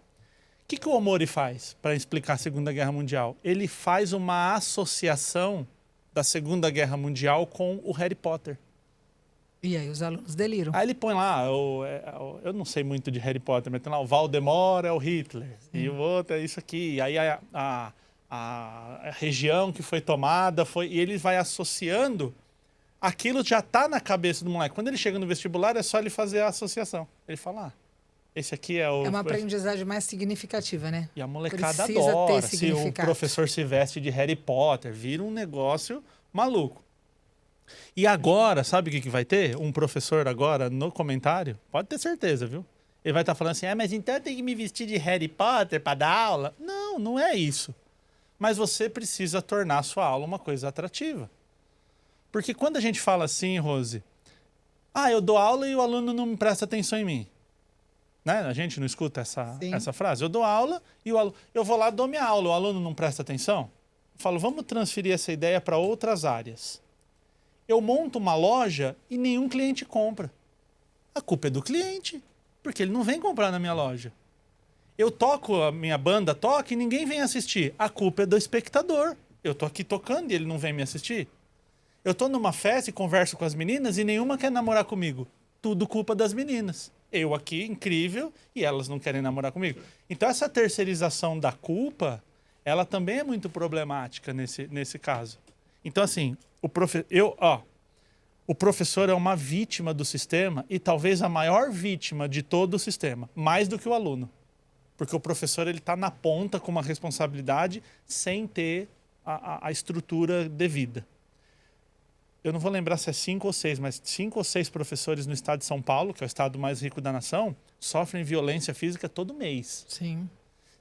O que o Omori faz para explicar a Segunda Guerra Mundial? Ele faz uma associação da Segunda Guerra Mundial com o Harry Potter. E aí os alunos deliram. Aí ele põe lá, eu não sei muito de Harry Potter, mas tem lá o Voldemort é o Hitler. E o outro é isso aqui. E aí a região que foi tomada e ele vai associando, aquilo já está na cabeça do moleque. Quando ele chega no vestibular, é só ele fazer a associação. Ele fala, esse aqui é o... É uma aprendizagem mais significativa, né? E a molecada adora. Se o professor se veste de Harry Potter, vira um negócio maluco. E agora, sabe o que vai ter? Um professor agora, no comentário, pode ter certeza, viu? Ele vai estar falando assim, mas então eu tenho que me vestir de Harry Potter para dar aula? Não, não é isso. Mas você precisa tornar a sua aula uma coisa atrativa. Porque quando a gente fala assim, Rose, eu dou aula e o aluno não me presta atenção em mim. Né? A gente não escuta essa frase. Eu dou aula e eu vou lá e dou minha aula. O aluno não presta atenção? Eu falo, vamos transferir essa ideia para outras áreas. Eu monto uma loja e nenhum cliente compra. A culpa é do cliente, porque ele não vem comprar na minha loja. Eu toco, a minha banda toca e ninguém vem assistir. A culpa é do espectador. Eu tô aqui tocando e ele não vem me assistir. Eu tô numa festa e converso com as meninas e nenhuma quer namorar comigo. Tudo culpa das meninas. Eu aqui, incrível, e elas não querem namorar comigo. Então, essa terceirização da culpa, ela também é muito problemática nesse caso. Então, assim, o professor é uma vítima do sistema e talvez a maior vítima de todo o sistema, mais do que o aluno. Porque o professor está na ponta com uma responsabilidade sem ter a estrutura devida. eu não vou lembrar se é 5 ou 6, mas 5 ou 6 professores no estado de São Paulo, que é o estado mais rico da nação, sofrem violência física todo mês. Sim.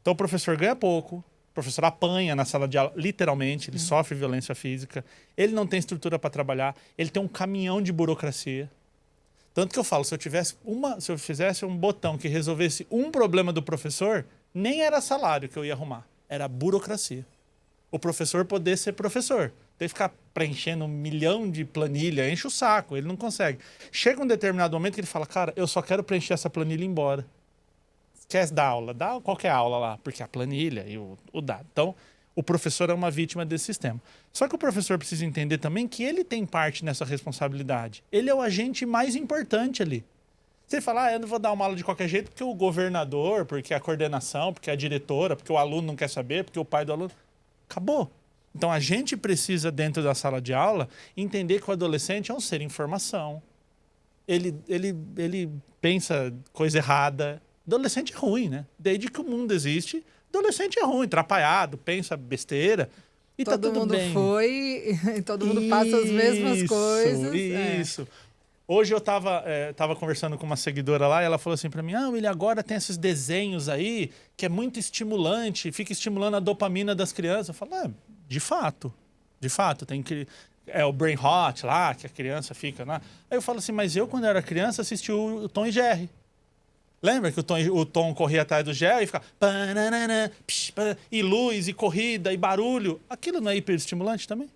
Então o professor ganha pouco, o professor apanha na sala de aula, literalmente, ele sofre violência física, ele não tem estrutura para trabalhar, ele tem um caminhão de burocracia. Tanto que eu falo, se eu fizesse um botão que resolvesse um problema do professor, nem era salário que eu ia arrumar, era burocracia. O professor poder ser professor. Tem que ficar preenchendo 1 milhão de planilha, enche o saco, ele não consegue. Chega um determinado momento que ele fala, cara, eu só quero preencher essa planilha e ir embora. Quer dar aula? Dá qualquer aula lá, porque a planilha e o dado. Então, o professor é uma vítima desse sistema. Só que o professor precisa entender também que ele tem parte nessa responsabilidade. Ele é o agente mais importante ali. Você fala, eu não vou dar uma aula de qualquer jeito porque o governador, porque a coordenação, porque a diretora, porque o aluno não quer saber, porque o pai do aluno... Acabou. Então, a gente precisa, dentro da sala de aula, entender que o adolescente é um ser em formação. Ele pensa coisa errada. Adolescente é ruim, né? Desde que o mundo existe, adolescente é ruim, atrapalhado, pensa besteira. E todo tá tudo mundo bem. Todo mundo passa as mesmas coisas. Isso. Hoje eu tava conversando com uma seguidora lá e ela falou assim pra mim, ele agora tem esses desenhos aí que é muito estimulante, fica estimulando a dopamina das crianças. Eu falo, de fato, tem que... É o Brain Hot lá, que a criança fica lá. Aí eu falo assim, mas eu quando era criança assisti o Tom e Jerry. Lembra que o Tom corria atrás do Jerry e ficava... E luz, e corrida, e barulho. Aquilo não é hiperestimulante também?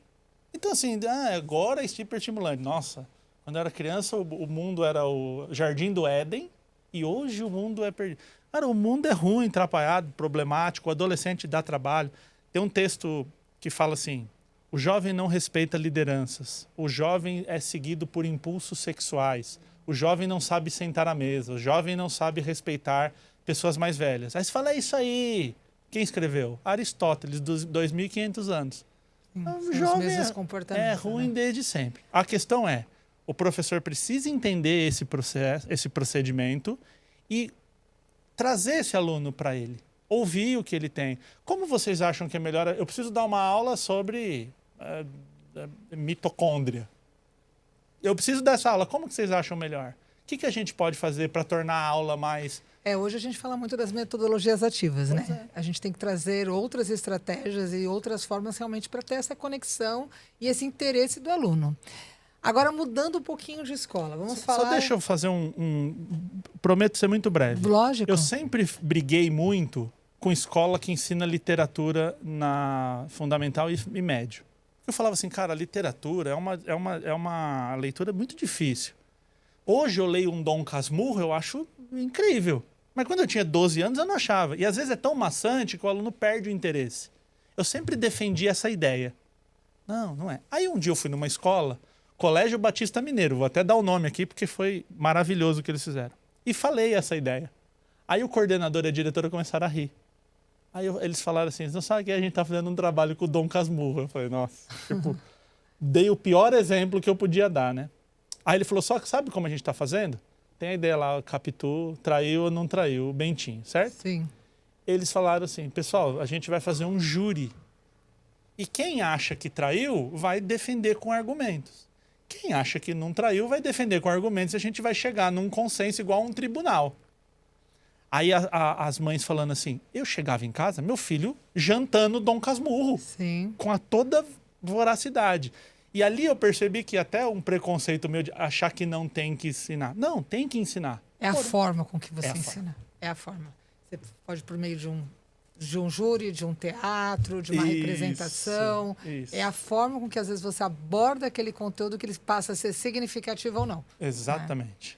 Então assim, agora é hiperestimulante. Nossa... Quando eu era criança, o mundo era o Jardim do Éden e hoje o mundo é perdido. Cara, o mundo é ruim, atrapalhado, problemático, o adolescente dá trabalho. Tem um texto que fala assim, o jovem não respeita lideranças, o jovem é seguido por impulsos sexuais, o jovem não sabe sentar à mesa, o jovem não sabe respeitar pessoas mais velhas. Aí você fala, é isso aí. Quem escreveu? Aristóteles, dos 2.500 anos. O jovem os mesmos comportamentos, é ruim desde sempre. A questão é, o professor precisa entender esse processo, esse procedimento e trazer esse aluno para ele, ouvir o que ele tem. Como vocês acham que é melhor? Eu preciso dar uma aula sobre mitocôndria. Eu preciso dessa aula. Como que vocês acham melhor? O que a gente pode fazer para tornar a aula mais... Hoje a gente fala muito das metodologias ativas, né? A gente tem que trazer outras estratégias e outras formas realmente para ter essa conexão e esse interesse do aluno. Agora, mudando um pouquinho de escola, vamos falar... Só deixa eu fazer prometo ser muito breve. Lógico. Eu sempre briguei muito com escola que ensina literatura na fundamental e médio. Eu falava assim, cara, a literatura é uma leitura muito difícil. Hoje eu leio um Dom Casmurro, eu acho incrível. Mas quando eu tinha 12 anos, eu não achava. E às vezes é tão maçante que o aluno perde o interesse. Eu sempre defendi essa ideia. Não é. Aí um dia eu fui numa escola... Colégio Batista Mineiro, vou até dar o nome aqui porque foi maravilhoso o que eles fizeram. E falei essa ideia. Aí o coordenador e a diretora começaram a rir. Aí eles falaram assim, não sabe que a gente tá fazendo um trabalho com o Dom Casmurro. Eu falei, nossa, dei o pior exemplo que eu podia dar, né? Aí ele falou, só que sabe como a gente tá fazendo? Tem a ideia lá, o Capitu traiu ou não traiu, o Bentinho, certo? Sim. Eles falaram assim, pessoal, a gente vai fazer um júri. E quem acha que traiu vai defender com argumentos. Quem acha que não traiu vai defender com argumentos e a gente vai chegar num consenso igual a um tribunal. Aí as mães falando assim, eu chegava em casa, meu filho jantando Dom Casmurro. Sim. Com toda voracidade. E ali eu percebi que até um preconceito meu de achar que não tem que ensinar. Não, tem que ensinar. É a forma com que você ensina. É a forma. Você pode por meio de um júri, de um teatro, de uma representação. Isso. É a forma com que às vezes você aborda aquele conteúdo que ele passa a ser significativo ou não. Exatamente.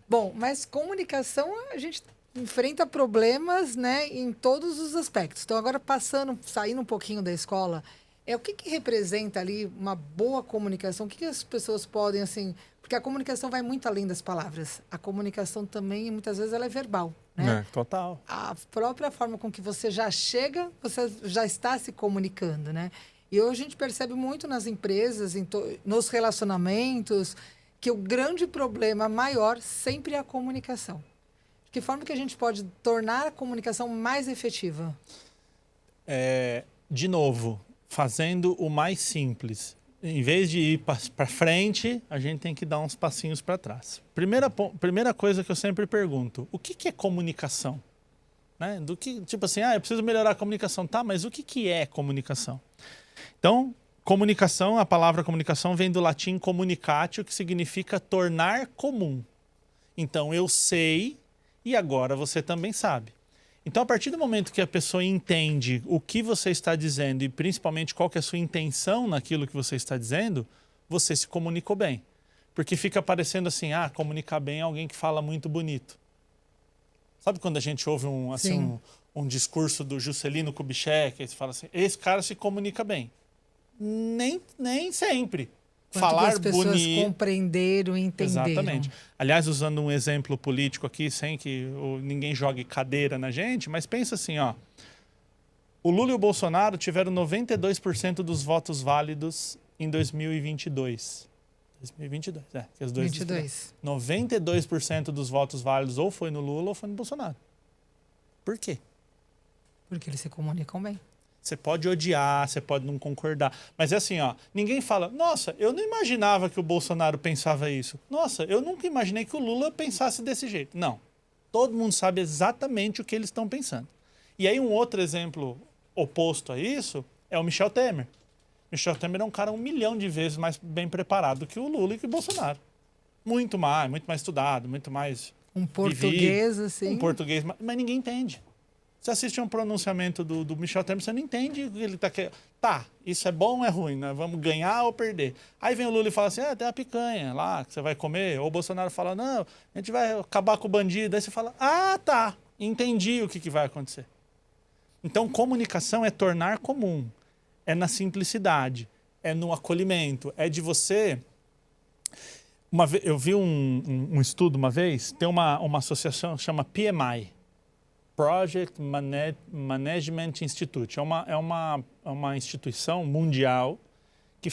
Bom, mas comunicação, a gente enfrenta problemas, né, em todos os aspectos. Então, agora saindo um pouquinho da escola, o que representa ali uma boa comunicação? O que as pessoas podem, assim... Porque a comunicação vai muito além das palavras. A comunicação também, muitas vezes, ela é verbal. Né? Total. A própria forma com que você já chega, você já está se comunicando, né? E hoje a gente percebe muito nas empresas, nos relacionamentos, que o grande problema maior sempre é a comunicação. De que forma que a gente pode tornar a comunicação mais efetiva? De novo, fazendo o mais simples. em vez de ir para frente, a gente tem que dar uns passinhos para trás. Primeira coisa que eu sempre pergunto, o que é comunicação? Né? Tipo assim, eu preciso melhorar a comunicação. Tá, mas o que é comunicação? Então, comunicação, a palavra comunicação vem do latim communicatio, que significa tornar comum. Então, eu sei e agora você também sabe. Então, a partir do momento que a pessoa entende o que você está dizendo e principalmente qual que é a sua intenção naquilo que você está dizendo, você se comunicou bem. Porque fica parecendo assim, comunicar bem é alguém que fala muito bonito. Sabe quando a gente ouve um discurso do Juscelino Kubitschek, e você fala assim, esse cara se comunica bem. Nem sempre. Falar as pessoas bonito. Compreenderam, entenderam. Exatamente. Aliás, usando um exemplo político aqui, sem que ninguém jogue cadeira na gente, mas pensa assim, o Lula e o Bolsonaro tiveram 92% dos votos válidos em 2022. 2022, que os dois 22. 92% dos votos válidos ou foi no Lula ou foi no Bolsonaro. Por quê? Porque eles se comunicam bem. Você pode odiar, você pode não concordar. Mas é assim, ninguém fala, nossa, eu não imaginava que o Bolsonaro pensava isso. Nossa, eu nunca imaginei que o Lula pensasse desse jeito. Não. Todo mundo sabe exatamente o que eles estão pensando. E aí um outro exemplo oposto a isso é o Michel Temer. Michel Temer é um cara 1 milhão de vezes mais bem preparado que o Lula e que o Bolsonaro. Muito mais estudado, muito mais um português, vivido, assim. Um português, mas ninguém entende. Você assiste a um pronunciamento do Michel Temer, você não entende o que ele está querendo. Tá, isso é bom ou é ruim, né? Vamos ganhar ou perder. Aí vem o Lula e fala assim, tem uma picanha lá que você vai comer. Ou o Bolsonaro fala, não, a gente vai acabar com o bandido. Aí você fala, tá, entendi o que vai acontecer. Então, comunicação é tornar comum. É na simplicidade, é no acolhimento, é de você... eu vi um estudo uma vez, tem uma associação que chama PMI, Project Management Institute. É uma instituição mundial que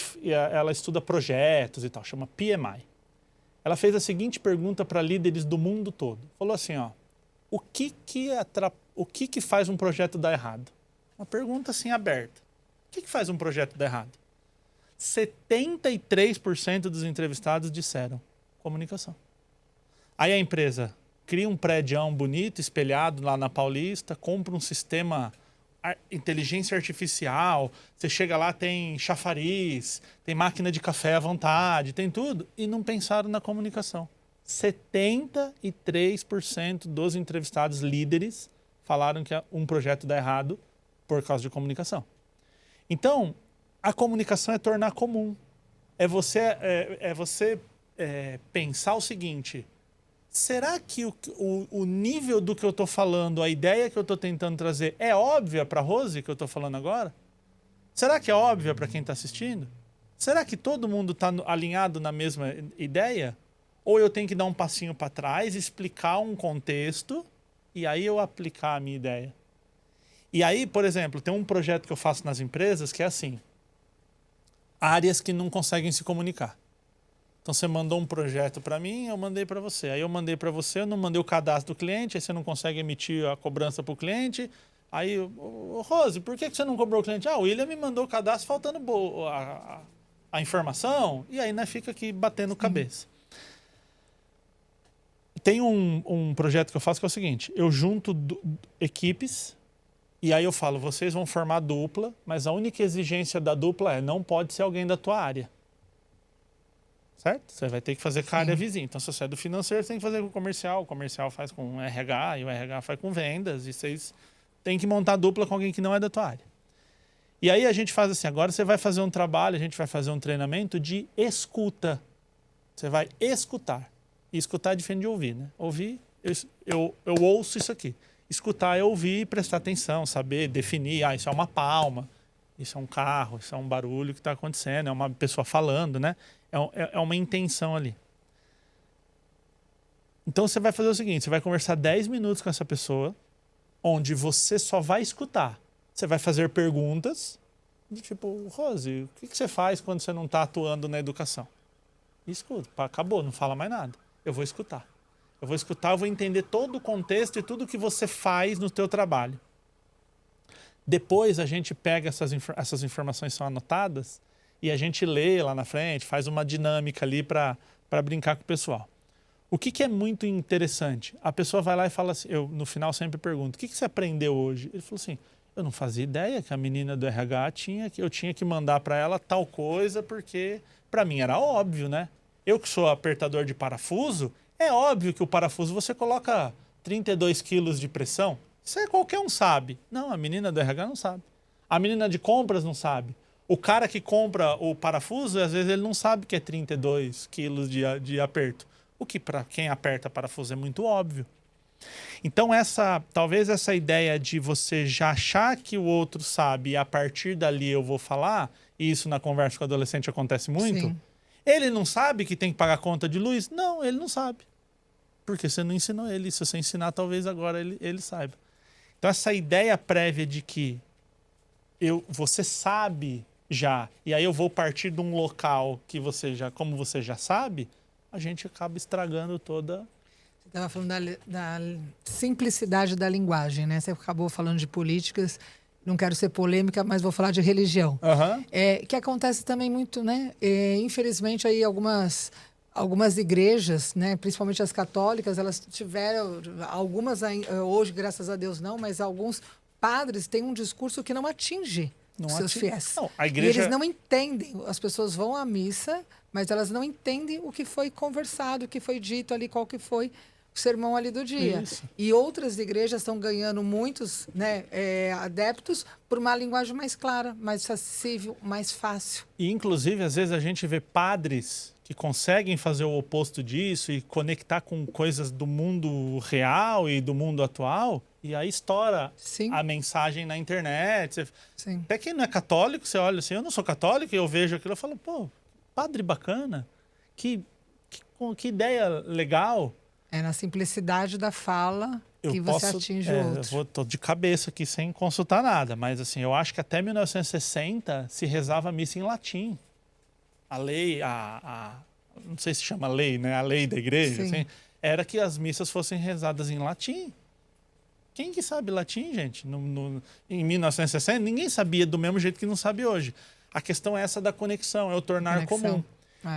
ela estuda projetos e tal, chama PMI. Ela fez a seguinte pergunta para líderes do mundo todo. Falou assim, o que faz um projeto dar errado? Uma pergunta assim aberta. O que faz um projeto dar errado? 73% dos entrevistados disseram comunicação. Aí a empresa cria um prédião bonito, espelhado lá na Paulista, compra um sistema inteligência artificial, você chega lá, tem chafariz, tem máquina de café à vontade, tem tudo, e não pensaram na comunicação. 73% dos entrevistados líderes falaram que um projeto dá errado por causa de comunicação. Então, a comunicação é tornar comum. É você pensar o seguinte, será que o nível do que eu estou falando, a ideia que eu estou tentando trazer é óbvia para a Rose que eu estou falando agora? Será que é óbvia para quem está assistindo? Será que todo mundo está alinhado na mesma ideia? Ou eu tenho que dar um passinho para trás, explicar um contexto e aí eu aplicar a minha ideia? E aí, por exemplo, tem um projeto que eu faço nas empresas que é assim, áreas que não conseguem se comunicar. Então você mandou um projeto para mim, eu mandei para você. Aí eu mandei para você, eu não mandei o cadastro do cliente, aí você não consegue emitir a cobrança para o cliente. Aí, Rose, por que você não cobrou o cliente? O William me mandou o cadastro faltando a informação, e aí fica aqui batendo cabeça. Tem um projeto que eu faço que é o seguinte, eu junto equipes, e aí eu falo, vocês vão formar dupla, mas a única exigência da dupla não pode ser alguém da tua área. Certo? Você vai ter que fazer com a área vizinha. Então, se você é do financeiro, você tem que fazer com o comercial faz com o RH, e o RH faz com vendas, e vocês têm que montar dupla com alguém que não é da tua área. E aí a gente faz assim, agora você vai fazer um trabalho, a gente vai fazer um treinamento de escuta. Você vai escutar. E escutar é diferente de ouvir, né? Ouvir, eu ouço isso aqui. Escutar é ouvir e prestar atenção, saber, definir, isso é uma palma, isso é um carro, isso é um barulho que está acontecendo, é uma pessoa falando, né? É uma intenção ali. Então você vai fazer o seguinte, você vai conversar 10 minutos com essa pessoa, onde você só vai escutar. Você vai fazer perguntas, do tipo, Rose, o que você faz quando você não está atuando na educação? Escuta, acabou, não fala mais nada. Eu vou escutar. Eu vou entender todo o contexto e tudo que você faz no teu trabalho. Depois a gente pega essas informações que são anotadas e a gente lê lá na frente, faz uma dinâmica ali para brincar com o pessoal. O que é muito interessante? A pessoa vai lá e fala assim, eu no final sempre pergunto, o que você aprendeu hoje? Ele falou assim, eu não fazia ideia que a menina do RH eu tinha que mandar para ela tal coisa, porque para mim era óbvio, né? Eu que sou apertador de parafuso, é óbvio que o parafuso você coloca 32 quilos de pressão. Isso qualquer um sabe. Não, a menina do RH não sabe. A menina de compras não sabe. O cara que compra o parafuso, às vezes ele não sabe que é 32 quilos de aperto. O que para quem aperta parafuso é muito óbvio. Então talvez essa ideia de você já achar que o outro sabe e a partir dali eu vou falar, e isso na conversa com o adolescente acontece muito. Sim. Ele não sabe que tem que pagar conta de luz? Não, ele não sabe. Porque você não ensinou ele. Se você ensinar, talvez agora ele saiba. Então essa ideia prévia de que você sabe já, e aí eu vou partir de um local que como você já sabe, a gente acaba estragando toda... Você estava falando da simplicidade da linguagem, né? Você acabou falando de políticas, não quero ser polêmica, mas vou falar de religião. Uhum. Que acontece também muito, né? Infelizmente, aí algumas igrejas, né, principalmente as católicas, elas tiveram, algumas hoje, graças a Deus não, mas alguns padres têm um discurso que não atinge os seus fiéis. Não, a igreja... E eles não entendem. As pessoas vão à missa, mas elas não entendem o que foi conversado, o que foi dito ali, qual que foi o sermão ali do dia. Isso. E outras igrejas estão ganhando muitos, né, adeptos por uma linguagem mais clara, mais acessível, mais fácil. E, inclusive, às vezes a gente vê padres que conseguem fazer o oposto disso e conectar com coisas do mundo real e do mundo atual, e aí estoura Sim. a mensagem na internet. Sim. Até quem não é católico, você olha assim, eu não sou católico, e eu vejo aquilo, eu falo, pô, padre bacana, que ideia legal. É na simplicidade da fala que você atinge o outro. Eu tô de cabeça aqui sem consultar nada, mas assim, eu acho que até 1960 se rezava missa em latim. A lei, não sei se chama lei, né? A lei da igreja, assim, era que as missas fossem rezadas em latim. Quem que sabe latim, gente? Em 1960, ninguém sabia do mesmo jeito que não sabe hoje. A questão é essa da conexão, é o tornar comum.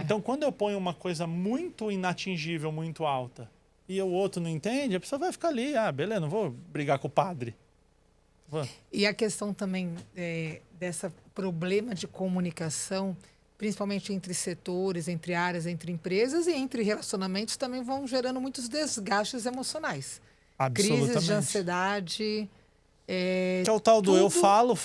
Então, quando eu ponho uma coisa muito inatingível, muito alta, e o outro não entende, a pessoa vai ficar ali, beleza, não vou brigar com o padre. E a questão também desse problema de comunicação, principalmente entre setores, entre áreas, entre empresas e entre relacionamentos, também vão gerando muitos desgastes emocionais. Crises de ansiedade. Que é o tal do eu falo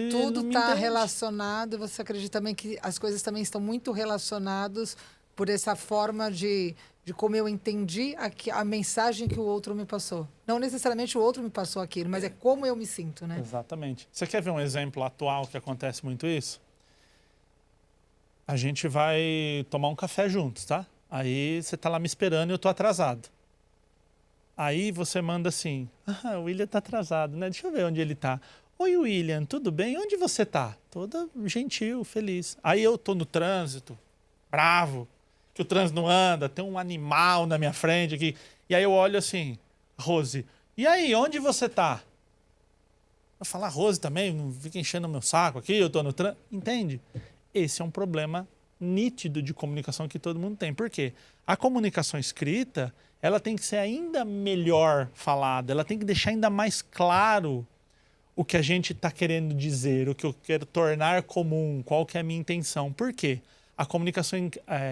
e tudo não me está entende. relacionado. Você acredita também que as coisas também estão muito relacionadas por essa forma de como eu entendi a mensagem que o outro me passou. Não necessariamente o outro me passou aquilo, mas é como eu me sinto, né? Exatamente. Você quer ver um exemplo atual que acontece muito isso? A gente vai tomar um café juntos, tá? Aí você tá lá me esperando e eu tô atrasado. Aí você manda assim, o William tá atrasado, né? Deixa eu ver onde ele tá. Oi, William, tudo bem? Onde você tá? Toda gentil, feliz. Aí eu tô no trânsito, bravo, que o trânsito não anda, tem um animal na minha frente aqui. E aí eu olho assim, Rose, e aí, onde você tá? Eu falo, Rose também, não fica enchendo o meu saco aqui, eu tô no trânsito. Entende? Esse é um problema nítido de comunicação que todo mundo tem. Por quê? A comunicação escrita, ela tem que ser ainda melhor falada, ela tem que deixar ainda mais claro o que a gente está querendo dizer, o que eu quero tornar comum, qual que é a minha intenção. Por quê? A comunicação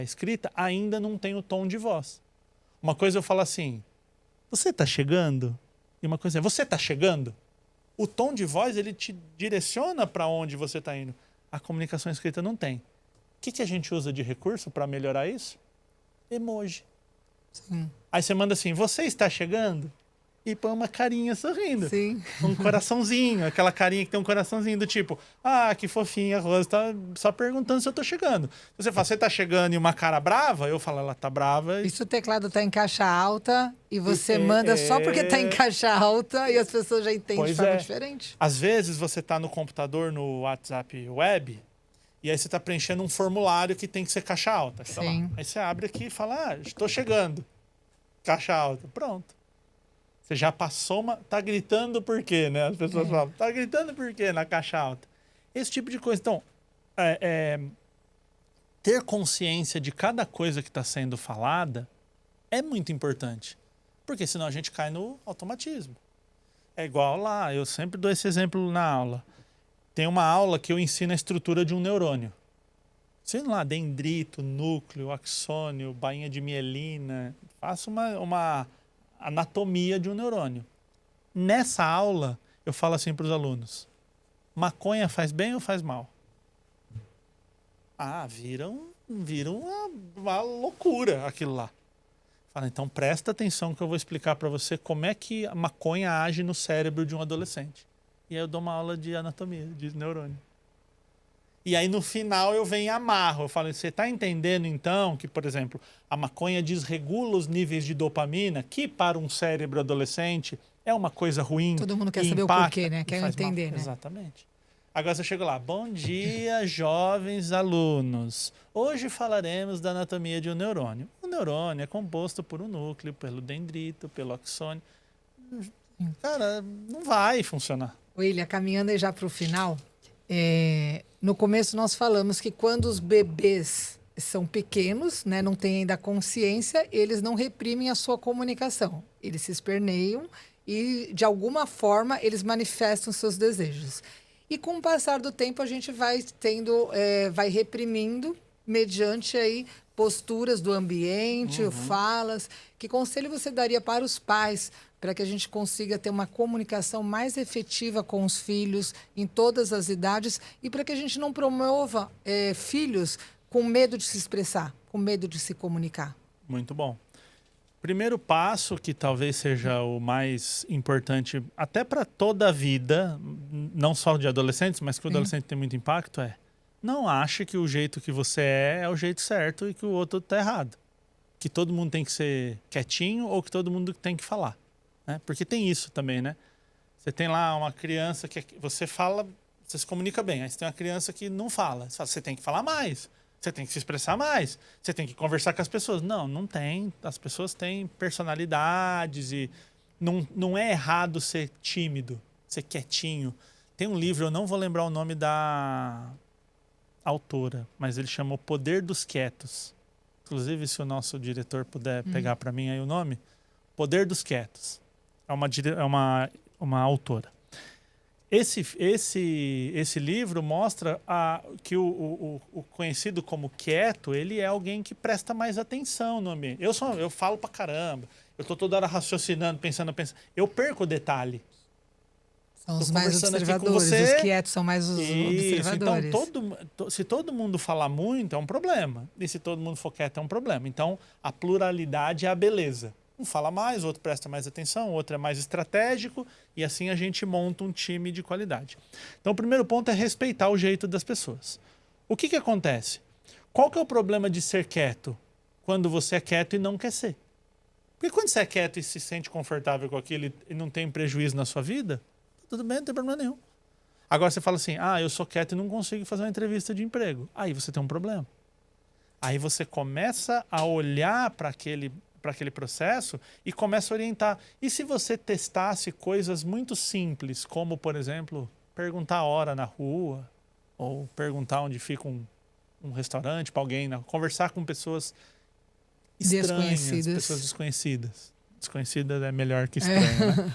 escrita ainda não tem o tom de voz. Uma coisa eu falo assim, você está chegando? E uma coisa é, você está chegando? O tom de voz, ele te direciona para onde você está indo. A comunicação escrita não tem. O que a gente usa de recurso para melhorar isso? Emoji. Sim. Aí você manda assim, você está chegando? E põe uma carinha sorrindo. Sim. Um coraçãozinho, aquela carinha que tem um coraçãozinho do tipo, que fofinha, a Rosa tá só perguntando se eu tô chegando. Se você fala, você tá chegando e uma cara brava, eu falo, ela tá brava. E se o teclado tá em caixa alta e você manda só porque tá em caixa alta e as pessoas já entendem de forma diferente? Às vezes você tá no computador, no WhatsApp web, e aí você tá preenchendo um formulário que tem que ser caixa alta. Sim. Aí você abre aqui e fala, estou chegando. Caixa alta. Pronto. Você já passou tá gritando por quê, né? As pessoas falam, tá gritando por quê na caixa alta? Esse tipo de coisa. Então, ter consciência de cada coisa que está sendo falada é muito importante. Porque senão a gente cai no automatismo. É igual lá, eu sempre dou esse exemplo na aula. Tem uma aula que eu ensino a estrutura de um neurônio. Ensino lá dendrito, núcleo, axônio, bainha de mielina. Faço uma anatomia de um neurônio. Nessa aula, eu falo assim para os alunos: maconha faz bem ou faz mal? Ah, viram uma loucura aquilo lá. Fala, então presta atenção que eu vou explicar para você como é que a maconha age no cérebro de um adolescente. E aí eu dou uma aula de anatomia, de neurônio. E aí no final eu venho e amarro. Eu falo, você está entendendo então que, por exemplo, a maconha desregula os níveis de dopamina, que para um cérebro adolescente é uma coisa ruim. Todo mundo quer saber o porquê, né? Quer entender, né? Exatamente. Agora você chega lá, bom dia, jovens alunos. Hoje falaremos da anatomia de um neurônio. O neurônio é composto por um núcleo, pelo dendrito, pelo axônio. Cara, não vai funcionar. William, caminhando aí já para o final, no começo nós falamos que quando os bebês são pequenos, né, não têm ainda consciência, eles não reprimem a sua comunicação. Eles se esperneiam e, de alguma forma, eles manifestam seus desejos. E com o passar do tempo a gente vai vai reprimindo mediante aí posturas do ambiente, falas. Que conselho você daria para os pais para que a gente consiga ter uma comunicação mais efetiva com os filhos em todas as idades e para que a gente não promova filhos com medo de se expressar, com medo de se comunicar? Muito bom. Primeiro passo, que talvez seja o mais importante até para toda a vida, não só de adolescentes, mas que o adolescente tem muito impacto, não ache que o jeito que você é o jeito certo e que o outro está errado. Que todo mundo tem que ser quietinho ou que todo mundo tem que falar. Né? Porque tem isso também, né? Você tem lá uma criança que você fala, você se comunica bem. Aí você tem uma criança que não fala. Você fala, você tem que falar mais. Você tem que se expressar mais. Você tem que conversar com as pessoas. Não tem. As pessoas têm personalidades e não é errado ser tímido, ser quietinho. Tem um livro, eu não vou lembrar o nome da autora, mas ele chama O Poder dos Quietos. Inclusive, se o nosso diretor puder pegar para mim aí o nome, Poder dos Quietos. É uma autora. Esse livro mostra que o conhecido como quieto, ele é alguém que presta mais atenção no ambiente. Eu falo pra caramba, eu tô toda hora raciocinando, pensando. Eu perco o detalhe. São os mais observadores, os quietos são mais os observadores. Então, se todo mundo falar muito, é um problema. E se todo mundo for quieto, é um problema. Então, a pluralidade é a beleza. Um fala mais, o outro presta mais atenção, o outro é mais estratégico, e assim a gente monta um time de qualidade. Então, o primeiro ponto é respeitar o jeito das pessoas. O que acontece? Qual que é o problema de ser quieto? Quando você é quieto e não quer ser. Porque quando você é quieto e se sente confortável com aquilo e não tem prejuízo na sua vida, tudo bem, não tem problema nenhum. Agora você fala assim, eu sou quieto e não consigo fazer uma entrevista de emprego. Aí você tem um problema. Aí você começa a olhar para aquele processo e começa a orientar. E se você testasse coisas muito simples, como, por exemplo, perguntar a hora na rua, ou perguntar onde fica um restaurante para alguém, conversar com pessoas estranhas, pessoas desconhecidas. Desconhecida é melhor que estranha, né?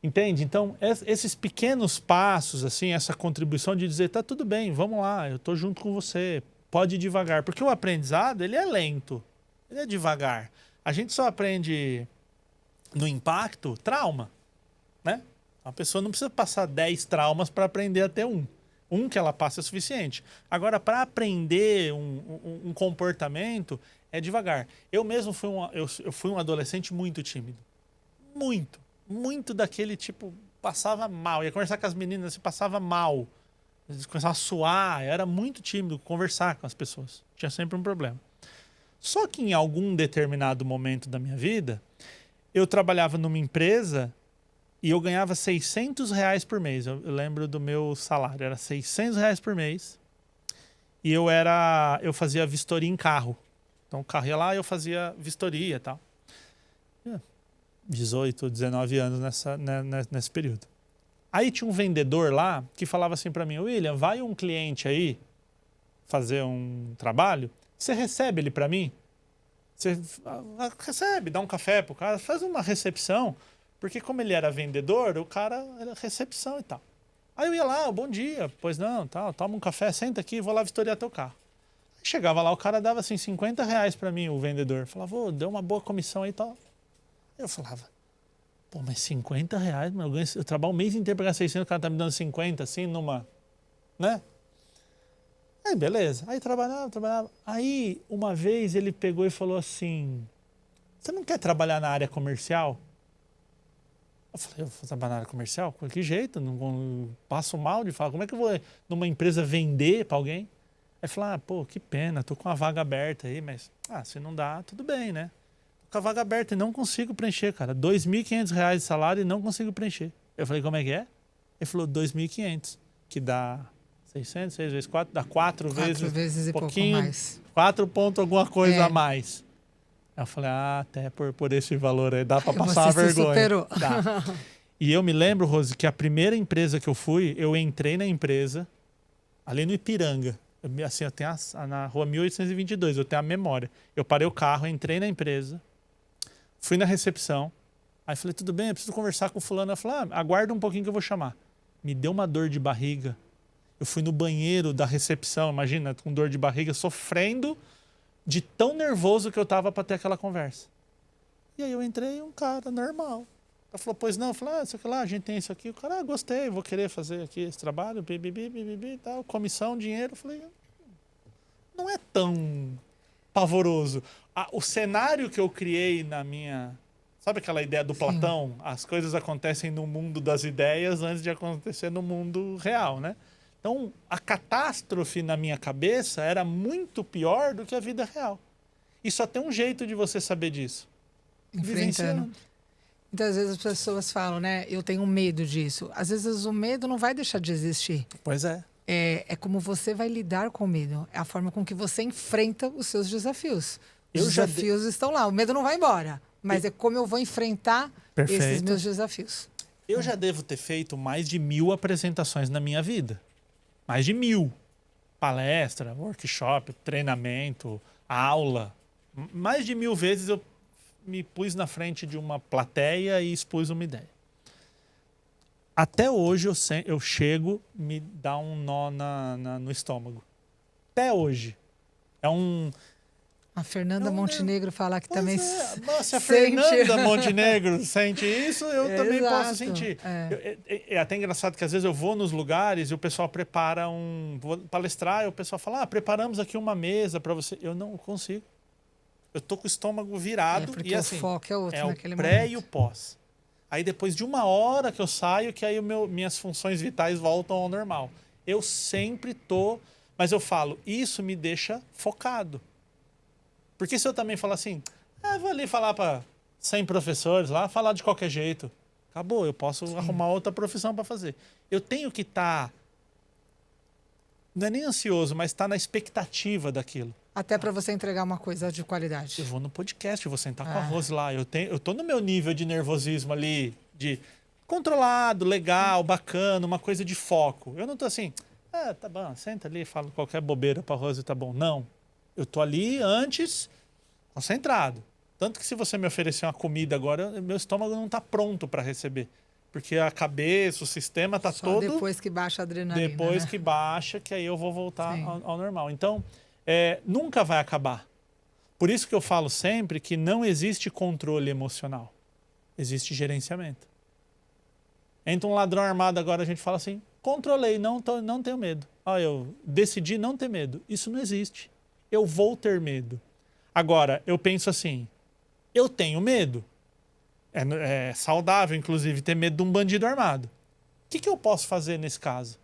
Entende? Então, esses pequenos passos, assim, essa contribuição de dizer, tá tudo bem, vamos lá, eu tô junto com você, pode ir devagar. Porque o aprendizado, ele é lento, ele é devagar. A gente só aprende no impacto trauma, né? A pessoa não precisa passar 10 traumas para aprender até um. Um que ela passa é suficiente. Agora, para aprender um comportamento, é devagar. Eu mesmo fui um adolescente muito tímido. Muito daquele tipo, passava mal. Ia conversar com as meninas, se passava mal. Começava a suar, eu era muito tímido, conversar com as pessoas. Tinha sempre um problema. Só que em algum determinado momento da minha vida, eu trabalhava numa empresa e eu ganhava R$600 por mês. Eu lembro do meu salário, era R$600 por mês. E eu fazia vistoria em carro. Então o carro ia lá e eu fazia vistoria e tal. 18, 19 anos nesse período. Aí tinha um vendedor lá que falava assim para mim, William, vai um cliente aí fazer um trabalho, você recebe ele para mim? Você recebe, dá um café pro cara, faz uma recepção, porque como ele era vendedor, o cara era recepção e tal. Aí eu ia lá, bom dia, pois não, tal, toma um café, senta aqui, vou lá vistoriar teu carro. Aí chegava lá, o cara dava assim R$50 para mim, o vendedor. Falava, deu uma boa comissão aí e tal. Aí eu falava, pô, mas R$50, mano, eu trabalho o mês inteiro para ganhar 600, o cara tá me dando 50, assim, numa, né? Aí, beleza. Aí trabalhava. Aí, uma vez, ele pegou e falou assim, você não quer trabalhar na área comercial? Eu falei, eu vou trabalhar na área comercial? Com que jeito? Não passo mal de falar. Como é que eu vou numa empresa vender para alguém? Aí falou, pô, que pena, tô com uma vaga aberta aí, mas, se não dá, tudo bem, né? Tô com a vaga aberta e não consigo preencher, cara. R$2.500 de salário e não consigo preencher. Eu falei, como é que é? Ele falou, 2.500, que dá 600, 6 vezes 4, dá 4 vezes. 4 vezes e pouquinho, pouco mais. 4 ponto alguma coisa a mais. Aí eu falei, até por esse valor aí dá para passar uma vergonha. Superou. Tá. E eu me lembro, Rose, que a primeira empresa que eu fui, eu entrei na empresa ali no Ipiranga. Eu tenho na rua 1822, eu tenho a memória. Eu parei o carro, entrei na empresa, fui na recepção, aí falei, tudo bem, eu preciso conversar com o fulano. Ela falou, aguarda um pouquinho que eu vou chamar. Me deu uma dor de barriga. Eu fui no banheiro da recepção, imagina, com dor de barriga, sofrendo de tão nervoso que eu tava para ter aquela conversa. E aí eu entrei, um cara normal. Ela falou, pois não? Eu falei, isso aqui lá, a gente tem isso aqui. O cara, gostei, vou querer fazer aqui esse trabalho, bibibi, tal, comissão, dinheiro. Eu falei, não é tão pavoroso. O cenário que eu criei na minha... Sabe aquela ideia do Platão? As coisas acontecem no mundo das ideias antes de acontecer no mundo real, né? Então, a catástrofe na minha cabeça era muito pior do que a vida real. E só tem um jeito de você saber disso. Enfrentando. Muitas vezes as pessoas falam, né? Eu tenho medo disso. Às vezes o medo não vai deixar de existir. Pois é. É como você vai lidar com o medo. É a forma com que você enfrenta os seus desafios. Os desafios estão lá. O medo não vai embora. Mas é como eu vou enfrentar esses meus desafios. Eu já devo ter feito mais de 1000 apresentações na minha vida. Mais de 1000. Palestra, workshop, treinamento, aula. Mais de 1000 vezes eu me pus na frente de uma plateia e expus uma ideia. Até hoje eu chego, me dá um nó no estômago. Até hoje. A Fernanda Montenegro fala que também se a Fernanda Montenegro sente isso, eu também posso sentir. É até engraçado que às vezes eu vou nos lugares e o pessoal prepara vou palestrar e o pessoal fala, preparamos aqui uma mesa para você. Eu não consigo. Eu tô com o estômago virado porque e assim, o foco é outro naquele o pré momento. e o pós. Aí depois de 1 hora que eu saio, que aí minhas funções vitais voltam ao normal. Eu sempre tô, mas eu falo, isso me deixa focado. Porque se eu também falar assim, vou ali falar para 100 professores lá, falar de qualquer jeito. Acabou, eu posso arrumar outra profissão para fazer. Eu tenho que estar, não é nem ansioso, mas estar na expectativa daquilo. Até para você entregar uma coisa de qualidade. Eu vou no podcast, eu vou sentar com a Rose lá. Eu tô no meu nível de nervosismo ali, de controlado, legal, bacana, uma coisa de foco. Eu não tô assim, tá bom, senta ali, falo qualquer bobeira para a Rose, tá bom. Não. Eu tô ali antes, concentrado. Tanto que se você me oferecer uma comida agora, meu estômago não está pronto para receber. Porque a cabeça, o sistema está todo... depois que baixa a adrenalina, Depois né? que baixa, que aí eu vou voltar ao normal. Então, nunca vai acabar. Por isso que eu falo sempre que não existe controle emocional. Existe gerenciamento. Entra um ladrão armado agora, a gente fala assim, controlei, não tenho medo. Eu decidi não ter medo. Isso não existe. Eu vou ter medo. Agora, eu penso assim, eu tenho medo. É saudável, inclusive, ter medo de um bandido armado. O que eu posso fazer nesse caso?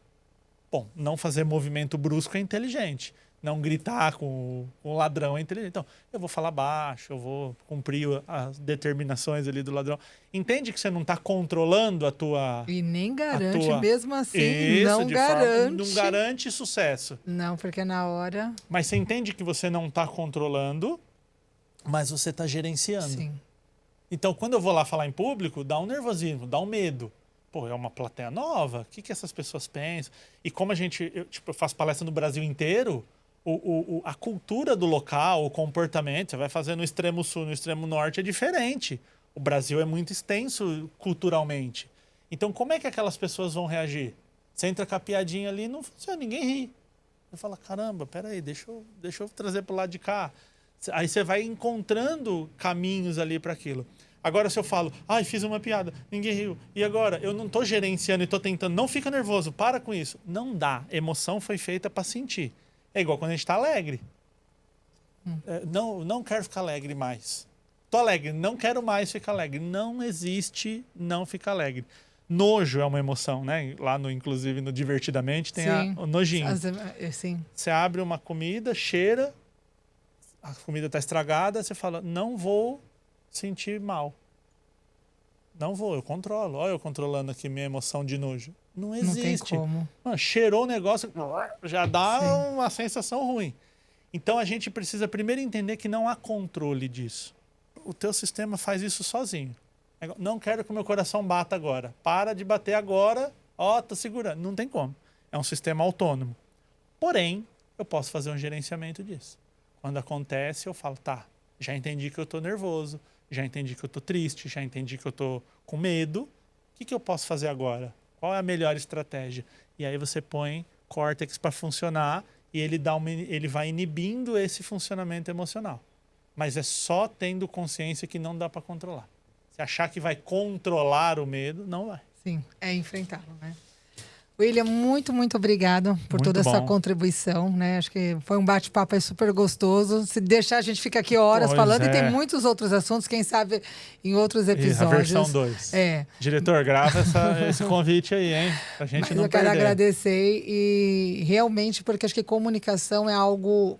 Bom, não fazer movimento brusco é inteligente. Não gritar com o ladrão é inteligente. Então, eu vou falar baixo, eu vou cumprir as determinações ali do ladrão. Entende que você não está controlando a tua... E nem garante, mesmo assim, não garante sucesso. Não, porque na hora... Mas você entende que você não está controlando, mas você está gerenciando. Sim. Então, quando eu vou lá falar em público, dá um nervosismo, dá um medo. pô, é uma plateia nova, o que essas pessoas pensam? E como eu faço palestra no Brasil inteiro, a cultura do local, o comportamento, você vai fazer no extremo sul, no extremo norte, é diferente. O Brasil é muito extenso culturalmente. Então, como é que aquelas pessoas vão reagir? Você entra com a piadinha ali, não funciona, ninguém ri. Você fala, caramba, peraí, deixa eu trazer pro lado de cá. Aí você vai encontrando caminhos ali para aquilo. Agora, se eu falo, fiz uma piada, ninguém riu. E agora? Eu não estou gerenciando e estou tentando. Não fica nervoso, para com isso. Não dá. Emoção foi feita para sentir. É igual quando a gente está alegre. Não quero ficar alegre mais. Estou alegre, não quero mais ficar alegre. Não existe não ficar alegre. Nojo é uma emoção, né? Lá, inclusive, no Divertidamente, tem o nojinho. Sim. Você abre uma comida, cheira, a comida está estragada, você fala, não vou sentir mal. Não vou, eu controlo. Olha eu controlando aqui minha emoção de nojo. Não existe. Não tem como. Mano, cheirou o negócio, já dá uma sensação ruim. Então a gente precisa primeiro entender que não há controle disso. O teu sistema faz isso sozinho. Não quero que o meu coração bata agora. Para de bater agora. Tô segurando. Não tem como. É um sistema autônomo. Porém, eu posso fazer um gerenciamento disso. Quando acontece, eu falo, tá, já entendi que eu estou nervoso, já entendi que eu estou triste, já entendi que eu estou com medo. O que eu posso fazer agora? Qual é a melhor estratégia? E aí você põe córtex para funcionar e ele vai inibindo esse funcionamento emocional. Mas é só tendo consciência que não dá para controlar. Se achar que vai controlar o medo, não vai. Sim, é enfrentá-lo, né? William, muito, muito obrigado por toda essa contribuição, né? Acho que foi um bate-papo super gostoso. Se deixar, a gente fica aqui horas falando. E tem muitos outros assuntos, quem sabe em outros episódios. A versão 2. Diretor, grava esse convite aí, hein? Pra gente não perder. Eu quero agradecer e realmente, porque acho que comunicação é algo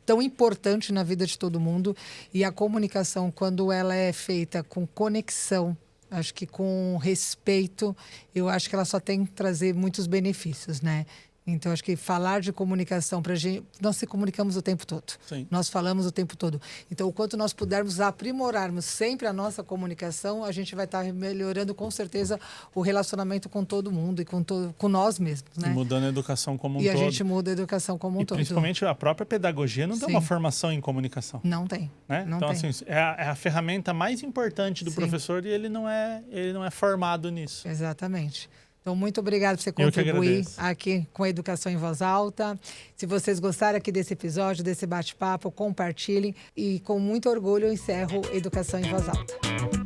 tão importante na vida de todo mundo. E a comunicação, quando ela é feita com conexão, acho que com respeito, eu acho que ela só tem que trazer muitos benefícios, né? Então, acho que falar de comunicação para a gente... Nós se comunicamos o tempo todo. Sim. Nós falamos o tempo todo. Então, o quanto nós pudermos aprimorarmos sempre a nossa comunicação, a gente vai estar melhorando, com certeza, o relacionamento com todo mundo e com nós mesmos, né? E mudando a educação como um todo. E a gente muda a educação como um todo. Principalmente a própria pedagogia não tem uma formação em comunicação. Não tem. Né? Não então, tem. assim, é a ferramenta mais importante do professor e ele não é formado nisso. Exatamente. Então, muito obrigado por você contribuir aqui com a Educação em Voz Alta. Se vocês gostaram aqui desse episódio, desse bate-papo, compartilhem. E com muito orgulho eu encerro Educação em Voz Alta.